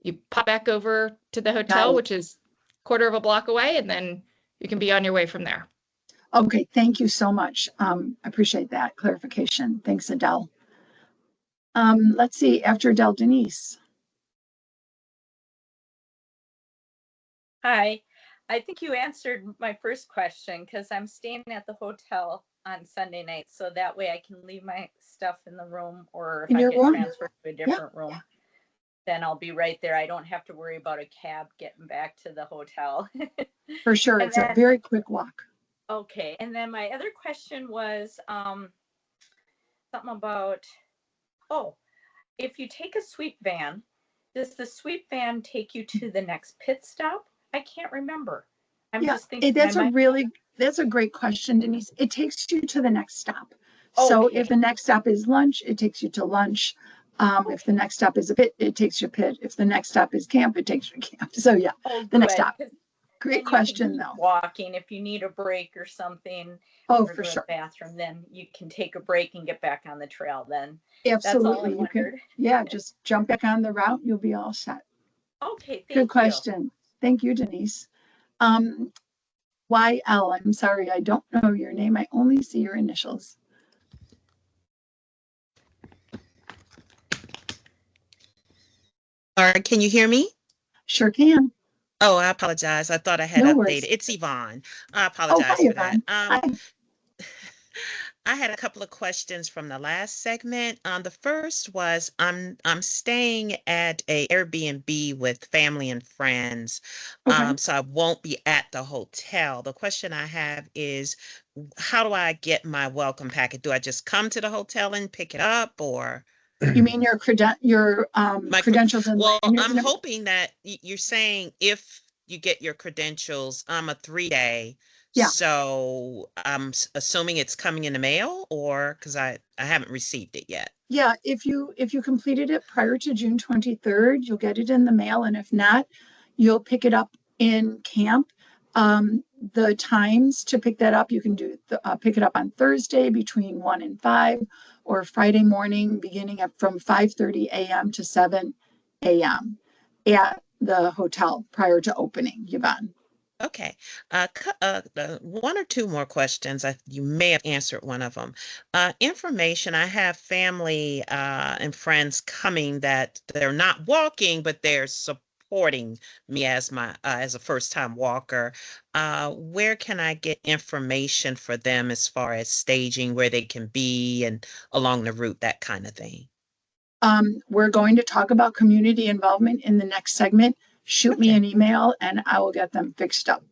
You pop back over to the hotel, which is a quarter of a block away, and then you can be on your way from there. Okay, thank you so much. I appreciate that clarification. Thanks, Adele. Let's see, after Adele, Denise. Hi, I think you answered my first question because I'm staying at the hotel on Sunday night, so that way I can leave my stuff in the room, or if I get transferred to a different room, then I'll be right there. I don't have to worry about a cab getting back to the hotel. For sure, it's a very quick walk. Okay, and then my other question was something about, if you take a sweep van, does the sweep van take you to the next pit stop? I can't remember. I'm just thinking. That's a great question, Denise. It takes you to the next stop. So if the next stop is lunch, it takes you to lunch. If the next stop is a pit, it takes you pit. If the next stop is camp, it takes you to camp. So the next stop. Great And you can question, keep though. walking if you need a break or something. Oh, or for go to the sure. bathroom, then you can take a break and get back on the trail then. That's all I Absolutely. You can, wondered. yeah, just jump back on the route. You'll be all set. Okay, Good thank you. question. Thank you, Denise. YL, I'm sorry, I don't know your name. I only see your initials. Or can you hear me? Sure can. Oh, I apologize. I thought I had No updated. worries. It's Yvonne. I Oh, apologize hi, for that. Yvonne. Hi. I had a couple of questions from the last segment. The first was I'm staying at a Airbnb with family and friends, Okay. so I won't be at the hotel. The question I have is, how do I get my welcome packet? Do I just come to the hotel and pick it up, or? You mean your My credentials and well, lanyards I'm and everything? hoping that you're saying if you get your credentials, I'm a 3-day. Yeah. So I'm assuming it's coming in the mail, or because I haven't received it yet. Yeah, if you completed it prior to June 23rd, you'll get it in the mail, and if not, you'll pick it up in camp. The times to pick that up, you can pick it up on Thursday between 1 and 5, or Friday morning beginning from 5:30 a.m. to 7 a.m. at the hotel prior to opening, Yvonne. Okay. One or two more questions. You may have answered one of them. Information. I have family and friends coming that they're not walking, but they're supporting me as as a first-time walker. Where can I get information for them as far as staging, where they can be, and along the route, that kind of thing? We're going to talk about community involvement in the next segment. Shoot me an email and I will get them fixed up.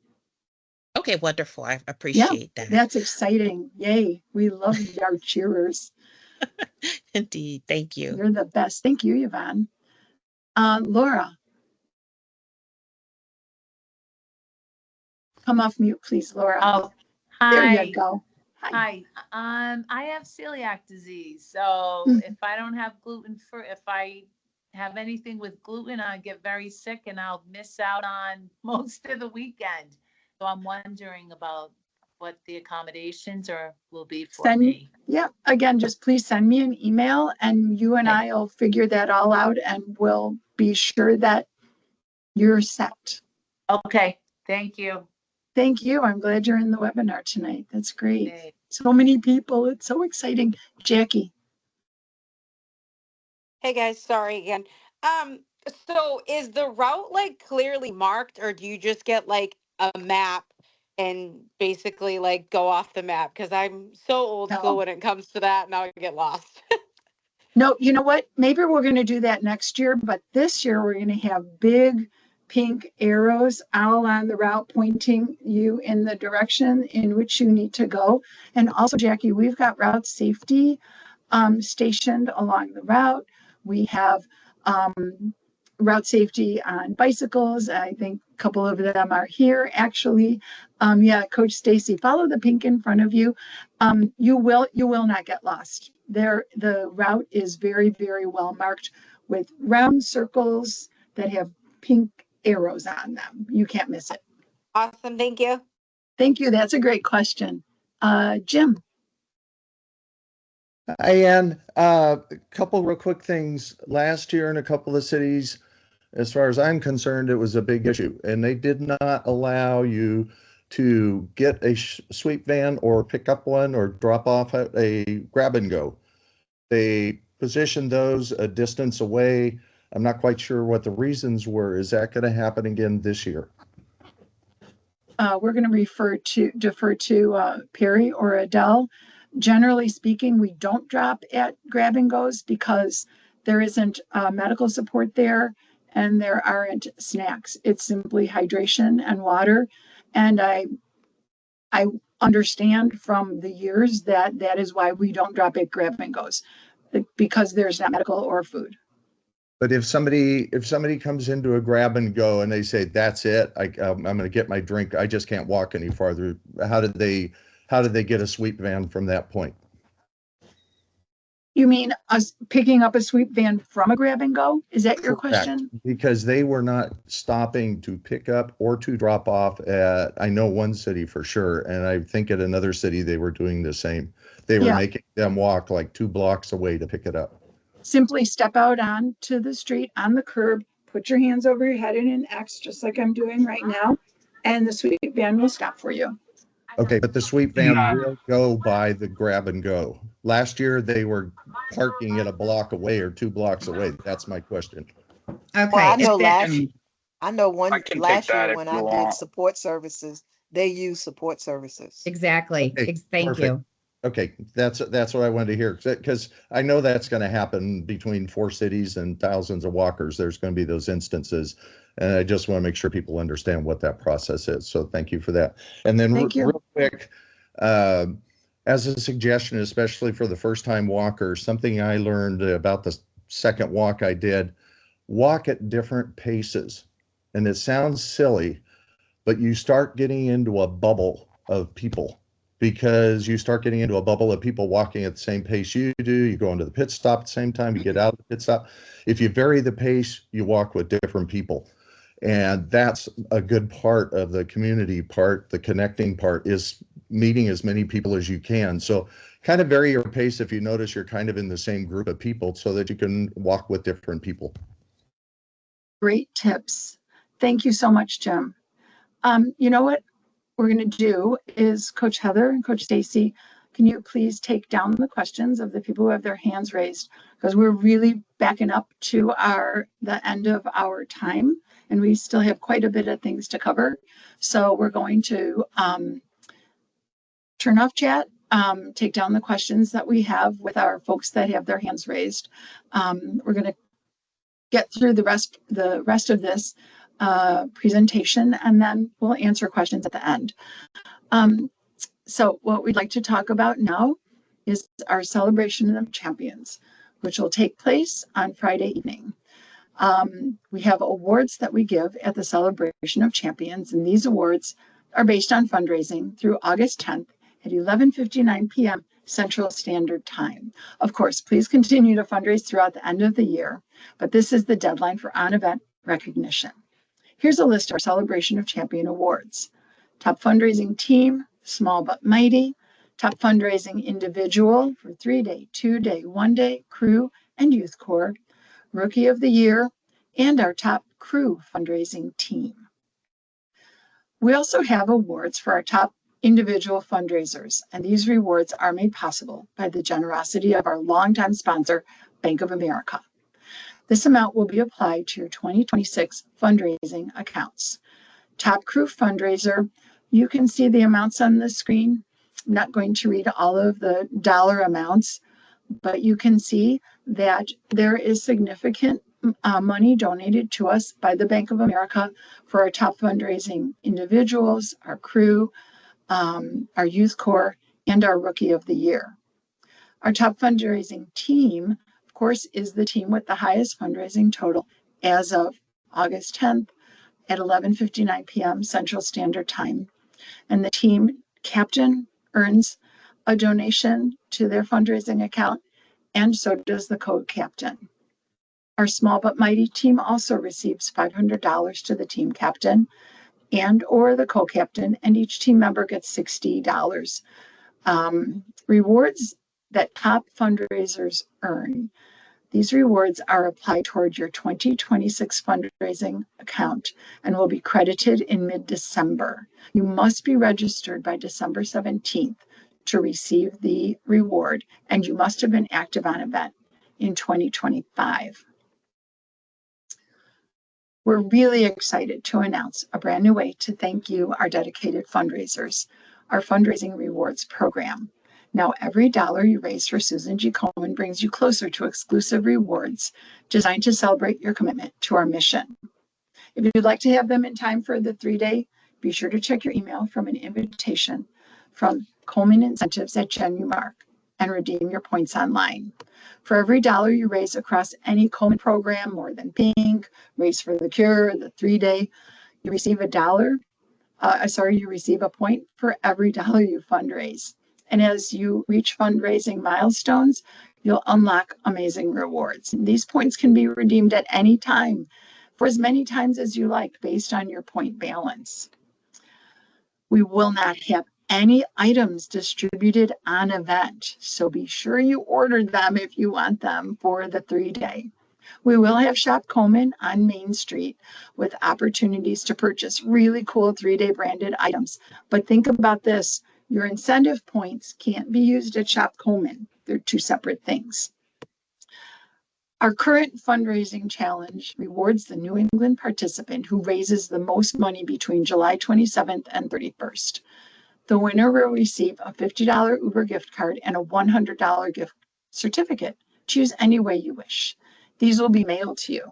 Okay, wonderful. I Yeah, appreciate that. that's exciting. Yay. We love our cheerers. Indeed. Thank you. You're the best. Thank you, Yvonne. Laura. Come off mute, please, Laura. Oh, There hi. you go. Hi. I have celiac disease, so Mhm. if I don't have gluten for, if I have anything with gluten, I get very sick and I'll miss out on most of the weekend. So I'm wondering about what the accommodations will be for me. Yeah, again, just please send me an email and you and I will figure that all out and we'll be sure that you're set. Okay, thank you. Thank you. I'm glad you're in the webinar tonight. That's great. Okay. So many people. It's so exciting. Jackie. Hey guys, sorry again. So is the route like clearly marked, or do you just get like a map and basically like go off the map? Because I'm so old school No. when it comes to that, and I get lost. No, you know what? Maybe we're going to do that next year, but this year we're going to have big pink arrows all on the route pointing you in the direction in which you need to go. And also, Jackie, we've got route safety stationed along the route. We have route safety on bicycles. I think a couple of them are here actually. Yeah, Coach Stacy, follow the pink in front of you. You will not get lost. The route is very, very well marked with round circles that have pink arrows on them. You can't miss it. Awesome, thank you. Thank you. That's a great question. Jim. Hi, Ann. A couple real quick things. Last year in a couple of cities, as far as I'm concerned, it was a big issue, and they did not allow you to get a sweep van or pick up one or drop off at a grab and go. They positioned those a distance away. I'm not quite sure what the reasons were. Is that going to happen again this year? We're going to defer to Perry or Adele. Generally speaking, we don't drop at grab and goes because there isn't medical support there and there aren't snacks. It's simply hydration and water. And I understand from the years that is why we don't drop at grab and goes, because there's not medical or food. But if somebody comes into a grab and go and they say, that's it, I'm going to get my drink, I just can't walk any farther, how did they get a sweep van from that point? You mean us picking up a sweep van from a grab and go? Is that your Correct, question? because they were not stopping to pick up or to drop off at, I know one city for sure, and I think at another city they were doing the same. They were Yeah. making them walk like 2 blocks away to pick it up. Simply step out onto the street on the curb, put your hands over your head in an X, just like I'm doing right now, and the sweep van will stop for you. Okay, but the sweep van will go by the grab and go. Last year, they were parking at a block away or 2 blocks away. That's my question. Okay. Well, I if know that- I know one I can take last that year if when you I did want. support services, they used support services. Exactly. Okay, Thank perfect. you. Okay, that's what I wanted to hear, because I know that's going to happen between 4 cities and thousands of walkers. There's going to be those instances, and I just want to make sure people understand what that process is. So thank you for that. And then Thank you. real quick, as a suggestion, especially for the first-time walkers, something I learned about the second walk I did, walk at different paces. And it sounds silly, but you start getting into a bubble of people, because you start getting into a bubble of people walking at the same pace you do. You go into the pit stop at the same time, you get out of the pit stop. If you vary the pace, you walk with different people. And that's a good part of the community part. The connecting part is meeting as many people as you can. So kind of vary your pace if you notice you're kind of in the same group of people, so that you can walk with different people. Great tips. Thank you so much, Jim. You know what we're going to do is Coach Heather and Coach Stacy, can you please take down the questions of the people who have their hands raised? Because we're really backing up to the end of our time, and we still have quite a bit of things to cover. So we're going to turn off chat, take down the questions that we have with our folks that have their hands raised. We're going to get through the rest of this presentation, and then we'll answer questions at the end. So what we'd like to talk about now is our celebration of champions, which will take place on Friday evening. We have awards that we give at the celebration of champions, and these awards are based on fundraising through August 10th at 11:59 p.m. Central Standard Time. Of course, please continue to fundraise throughout the end of the year, but this is the deadline for on-event recognition. Here's a list of our Celebration of Champion awards. Top fundraising team, small but mighty. Top fundraising individual for 3-day, 2-day, 1-day, crew, and youth corps. Rookie of the Year, and our top crew fundraising team. We also have awards for our top individual fundraisers, and these rewards are made possible by the generosity of our longtime sponsor, Bank of America. This amount will be applied to your 2026 fundraising accounts. Top crew fundraiser, you can see the amounts on the screen. I'm not going to read all of the dollar amounts, but you can see that there is significant money donated to us by the Bank of America for our top fundraising individuals, our crew, our youth corps, and our Rookie of the Year. Our top fundraising team, of course, is the team with the highest fundraising total as of August 10th at 11:59 p.m. Central Standard Time. And the team captain earns a donation to their fundraising account, and so does the co-captain. Our small but mighty team also receives $500 to the team captain and or the co-captain, and each team member gets $60. Rewards that top fundraisers earn. These rewards are applied toward your 2026 fundraising account and will be credited in mid-December. You must be registered by December 17th to receive the reward, and you must have been active on event in 2025. We're really excited to announce a brand new way to thank you, our dedicated fundraisers, our fundraising rewards program. Now, every dollar you raise for Susan G. Komen brings you closer to exclusive rewards designed to celebrate your commitment to our mission. If you'd like to have them in time for the 3-day, be sure to check your email from an invitation from Komen Incentives at GenuMark and redeem your points online. For every dollar you raise across any Komen program, More Than Pink, Race for the Cure, the 3-day, you receive you receive a point for every dollar you fundraise. And as you reach fundraising milestones, You'll unlock amazing rewards. These points can be redeemed at any time for as many times as you like based on your point balance. We will not have any items distributed on event, so be sure you order them if you want them for the 3-day. We will have Shop Komen on Main Street with opportunities to purchase really cool 3-day branded items. But think about this, your incentive points can't be used at Shop Komen. They're two separate things. Our current fundraising challenge rewards the New England participant who raises the most money between July 27th and 31st. The winner will receive a $50 Uber gift card and a $100 gift certificate. Choose any way you wish. These will be mailed to you.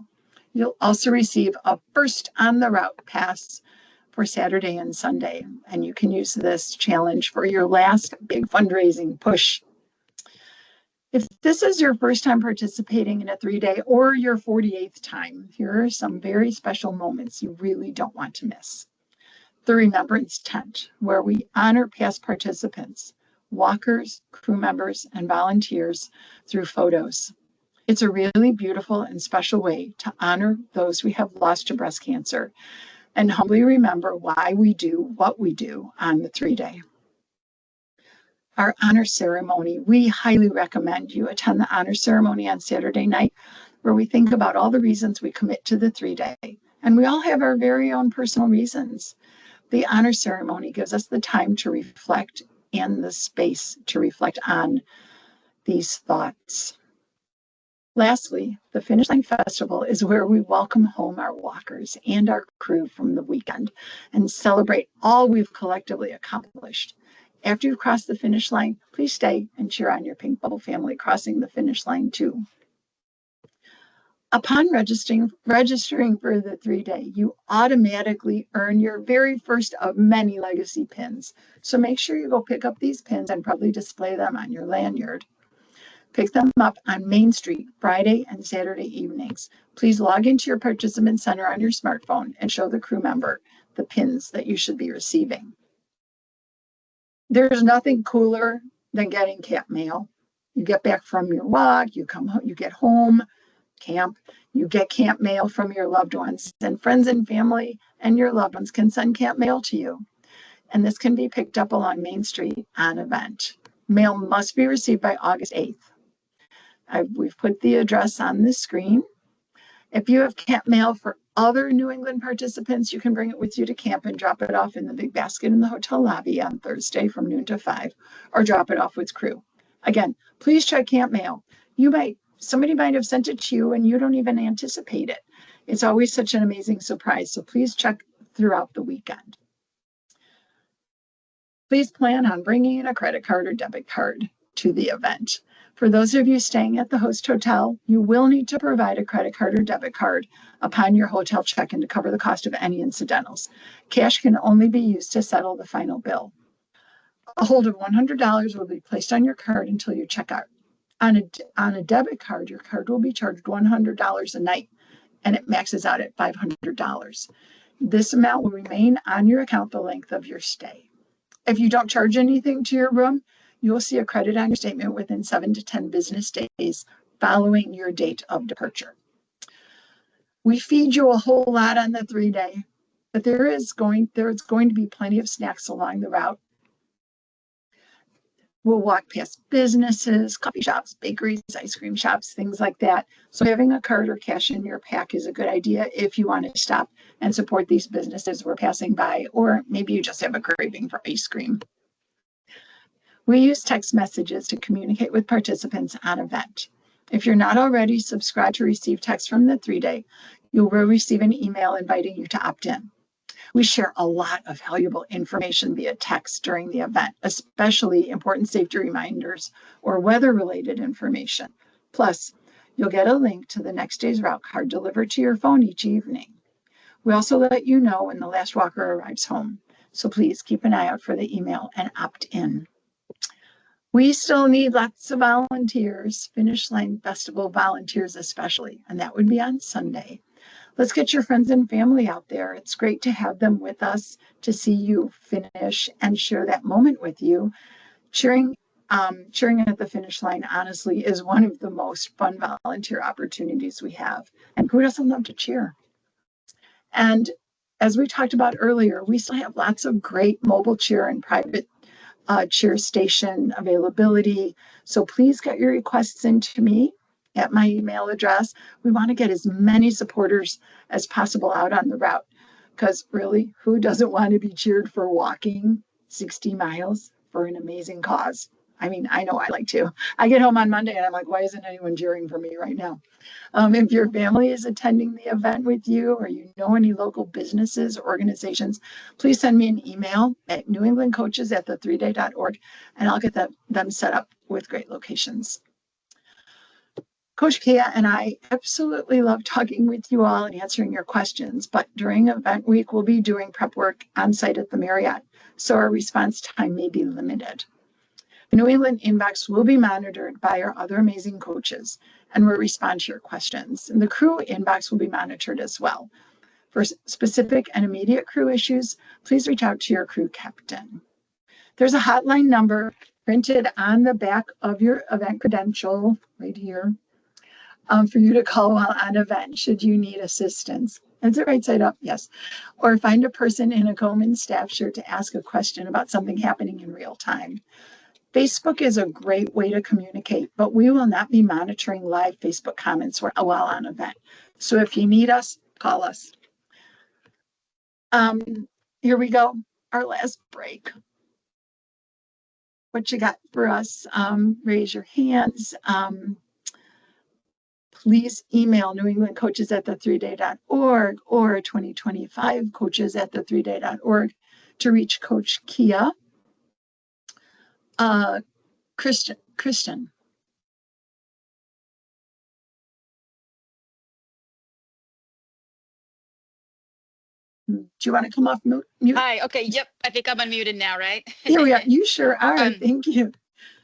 You'll also receive a first on the route pass for Saturday and Sunday, and you can use this challenge for your last big fundraising push. If this is your first time participating in a 3-day or your 48th time, here are some very special moments you really don't want to miss. The Remembrance Tent, where we honor past participants, walkers, crew members, and volunteers through photos. It's a really beautiful and special way to honor those we have lost to breast cancer and humbly remember why we do what we do on the 3-day. Our honor ceremony, we highly recommend you attend the honor ceremony on Saturday night, where we think about all the reasons we commit to the 3-day. And we all have our very own personal reasons. The honor ceremony gives us the time to reflect and the space to reflect on these thoughts. Lastly, the Finish Line Festival is where we welcome home our walkers and our crew from the weekend and celebrate all we've collectively accomplished. After you've crossed the finish line, please stay and cheer on your Pink Bubble family crossing the finish line too. Upon registering for the 3-day, you automatically earn your very first of many legacy pins. So make sure you go pick up these pins and probably display them on your lanyard. Pick them up on Main Street Friday and Saturday evenings. Please log into your participant center on your smartphone and show the crew member the pins that you should be receiving. There's nothing cooler than getting camp mail. You get back from your walk, you come home, you get home, camp, you get camp mail from your loved ones, and friends and family and your loved ones can send camp mail to you. And this can be picked up along Main Street on event. Mail must be received by August 8th. We've put the address on the screen. If you have camp mail for other New England participants, you can bring it with you to camp and drop it off in the big basket in the hotel lobby on Thursday from noon to 5, or drop it off with crew. Again, please check camp mail. Somebody might have sent it to you and you don't even anticipate it. It's always such an amazing surprise, so please check throughout the weekend. Please plan on bringing in a credit card or debit card to the event. For those of you staying at the host hotel, you will need to provide a credit card or debit card upon your hotel check-in to cover the cost of any incidentals. Cash can only be used to settle the final bill. A hold of $100 will be placed on your card until you check out. On a debit card, your card will be charged $100 a night, and it maxes out at $500. This amount will remain on your account the length of your stay. If you don't charge anything to your room, you will see a credit on your statement within 7 to 10 business days following your date of departure. We feed you a whole lot on the 3-day, but there's going to be plenty of snacks along the route. We'll walk past businesses, coffee shops, bakeries, ice cream shops, things like that. So having a card or cash in your pack is a good idea if you want to stop and support these businesses we're passing by, or maybe you just have a craving for ice cream. We use text messages to communicate with participants on event. If you're not already subscribed to receive text from the 3-day, you will receive an email inviting you to opt in. We share a lot of valuable information via text during the event, especially important safety reminders or weather-related information. Plus, you'll get a link to the next day's route card delivered to your phone each evening. We also let you know when the last walker arrives home, so please keep an eye out for the email and opt in. We still need lots of volunteers, Finish Line Festival volunteers especially, and that would be on Sunday. Let's get your friends and family out there. It's great to have them with us, to see you finish and share that moment with you, cheering cheering at the finish line, honestly, is one of the most fun volunteer opportunities we have. And who doesn't love to cheer? And as we talked about earlier, we still have lots of great mobile cheer and private cheer station availability. So please get your requests into me at my email address. We want to get as many supporters as possible out on the route, because really, who doesn't want to be cheered for walking 60 miles for an amazing cause? I mean, I know I like to. I get home on Monday and I'm like, why isn't anyone cheering for me right now? If your family is attending the event with you, or you know any local businesses or organizations, please send me an email at newenglandcoaches@the3day.org, and I'll get them set up with great locations. Coach Kia and I absolutely love talking with you all and answering your questions, but during event week, we'll be doing prep work on site at the Marriott, so our response time may be limited. The New England inbox will be monitored by our other amazing coaches and will respond to your questions. And the crew inbox will be monitored as well. For specific and immediate crew issues, please reach out to your crew captain. There's a hotline number printed on the back of your event credential right here for you to call while on event should you need assistance. Is it right side up? Yes. Or find a person in a Komen staff shirt to ask a question about something happening in real time. Facebook is a great way to communicate, but we will not be monitoring live Facebook comments while on event. So if you need us, call us. Here we go, our last break. What you got for us? Raise your hands. Please email newenglandcoaches@the3day.org or 2025coaches@the3day.org to reach Coach Kia. Christian. Do you want to come off mute? Hi. Okay. Yep. I think I'm unmuted now, right? Here we are. You sure are. Thank you.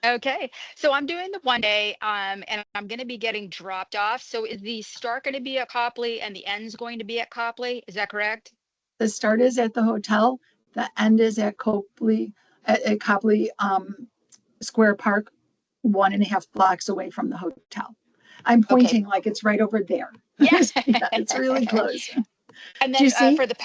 Okay. So I'm doing the 1 day, and I'm going to be getting dropped off. So is the start going to be at Copley and the end's going to be at Copley? Is that correct? The start is at the hotel. The end is at Copley, at Copley Square Park, 1.5 blocks away from the hotel. I'm pointing like it's right over there. Yeah. Yeah, it's really close. And Do you then see? for the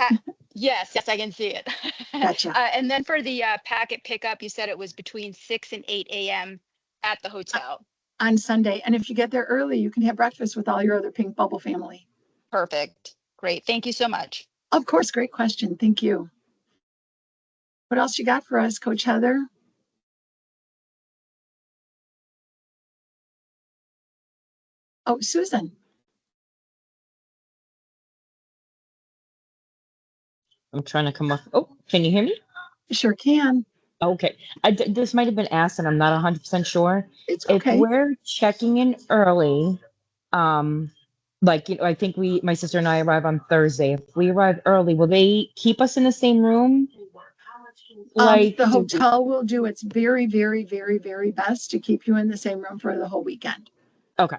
yes, I can see it. Gotcha. And then for the packet pickup, you said it was between 6 and 8 a.m. at the hotel. On Sunday. And if you get there early, you can have breakfast with all your other Pink Bubble family. Perfect. Great. Thank you so much. Of course. Great question. Thank you. What else you got for us, Coach Heather? Oh, Susan. I'm trying to come up. Oh, can you hear me? Sure can. Okay. This might have been asked and I'm not 100% sure. It's okay. If we're checking in early, like, I think my sister and I arrive on Thursday. If we arrive early, will they keep us in the same room? The hotel will do its very, very, very, very best to keep you in the same room for the whole weekend. Okay.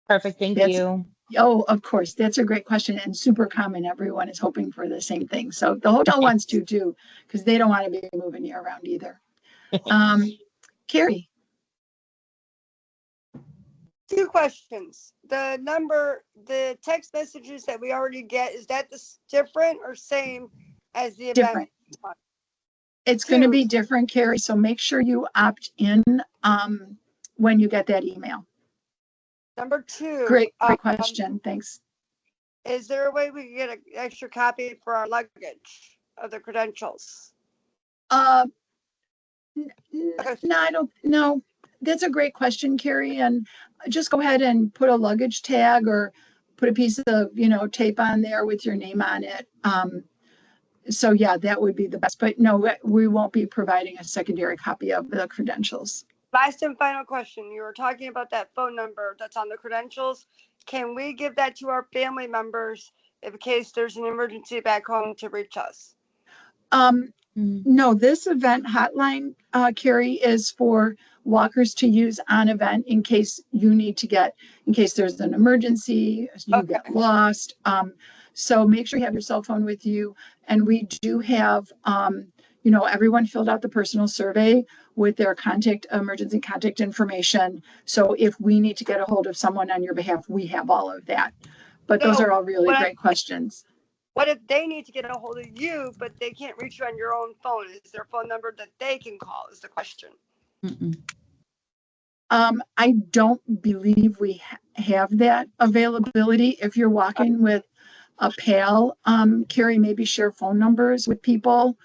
Perfect. Thank you. Oh, of course. That's a great question and super common. Everyone is hoping for the same thing. So the hotel wants to too, because they don't want to be moving you around either. Carrie. 2 questions. The text messages that we already get, is that different or same as the event? Different. It's going to be different, Carrie. So make sure you opt in when you get that email. Number 2. Great question. Thanks. Is there a way we can get an extra copy for our luggage of the credentials? No, I don't know. That's a great question, Carrie. And just go ahead and put a luggage tag or put a piece of, tape on there with your name on it. So yeah, that would be the best. But no, we won't be providing a secondary copy of the credentials. Last and final question. You were talking about that phone number that's on the credentials. Can we give that to our family members in case there's an emergency back home to reach us? No, this event hotline, Carrie, is for walkers to use on event in case you need to in case there's an emergency, you get lost. So make sure you have your cell phone with you. And we do have, everyone filled out the personal survey with their emergency contact information. So if we need to get a hold of someone on your behalf, we have all of that. But those are all really great questions. What if they need to get a hold of you, but they can't reach you on your own phone? Is there a phone number that they can call is the question. I don't believe we have that availability. If you're walking with a pal, Carrie, maybe share phone numbers with people,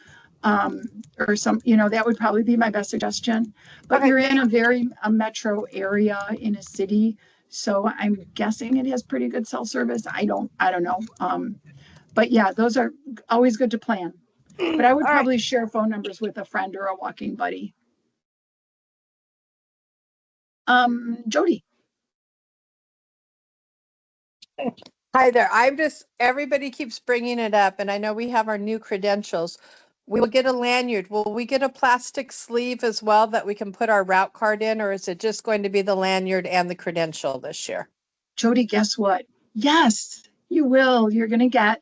or that would probably be my best suggestion. But you're in a metro area in a city, so I'm guessing it has pretty good cell service. I don't know. But yeah, those are always good to plan. But I would probably share phone numbers with a friend or a walking buddy. Jody. Hi there. Everybody keeps bringing it up, and I know we have our new credentials. We will get a lanyard. Will we get a plastic sleeve as well that we can put our route card in, or is it just going to be the lanyard and the credential this year? Jody, guess what? Yes, you will. You're going to get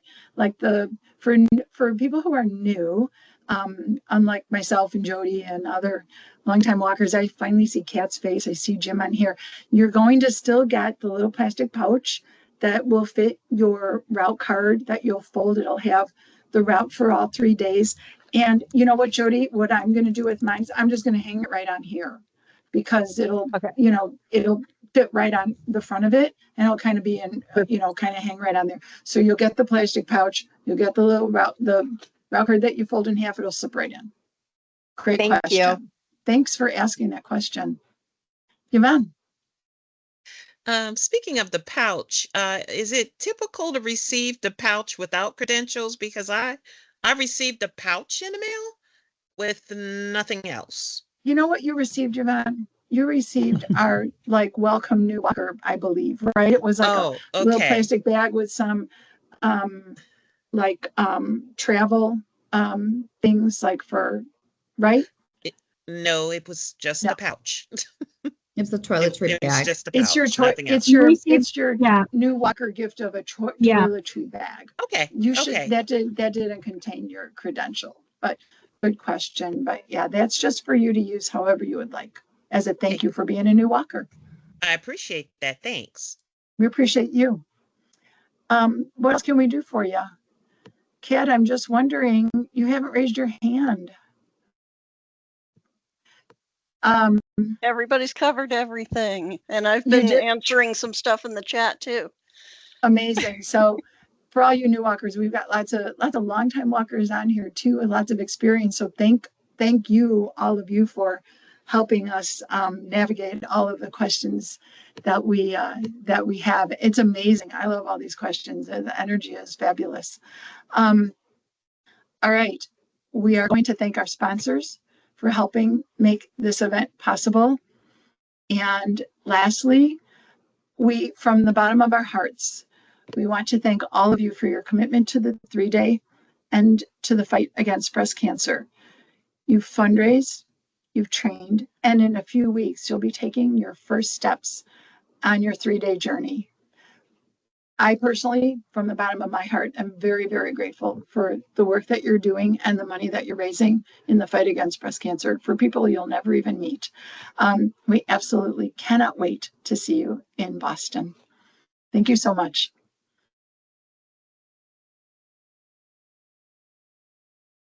for people who are new, unlike myself and Jody and other longtime walkers. I finally see Kat's face. I see Jim on here. You're going to still get the little plastic pouch that will fit your route card that you'll fold. It'll have the route for all 3 days. And you know what, Jody, what I'm going to do with mine, I'm just going to hang it right on here because it'll fit right on the front of it, and it'll kind of be in, kind of hang right on there. So you'll get the plastic pouch, you'll get the little route card that you fold in half, it'll slip right in. Great question. Thank you. Thanks for asking that question. Yvonne. Speaking of the pouch, is it typical to receive the pouch without credentials? Because I received a pouch in the mail with nothing else. You know what you received, Yvonne? You received our welcome new walker, I believe, right? It was like a little plastic bag with some travel things right? No, it was just a pouch. It's a toiletry bag. It's just a pouch. It's your new walker gift of a toiletry bag. Okay. That didn't contain your credential, but good question. But yeah, that's just for you to use however you would like as a thank you for being a new walker. I appreciate that. Thanks. We appreciate you. What else can we do for you? Kat, I'm just wondering, you haven't raised your hand. Everybody's covered everything, and I've been answering some stuff in the chat too. Amazing. So for all you new walkers, we've got lots of longtime walkers on here too, and lots of experience. So thank you, all of you, for helping us navigate all of the questions that we have. It's amazing. I love all these questions. The energy is fabulous. All right, we are going to thank our sponsors for helping make this event possible. And lastly, from the bottom of our hearts, we want to thank all of you for your commitment to the 3-day and to the fight against breast cancer. You've fundraised, you've trained, and in a few weeks, you'll be taking your first steps on your 3-day journey. I personally, from the bottom of my heart, am very, very grateful for the work that you're doing and the money that you're raising in the fight against breast cancer for people you'll never even meet. We absolutely cannot wait to see you in Boston. Thank you so much.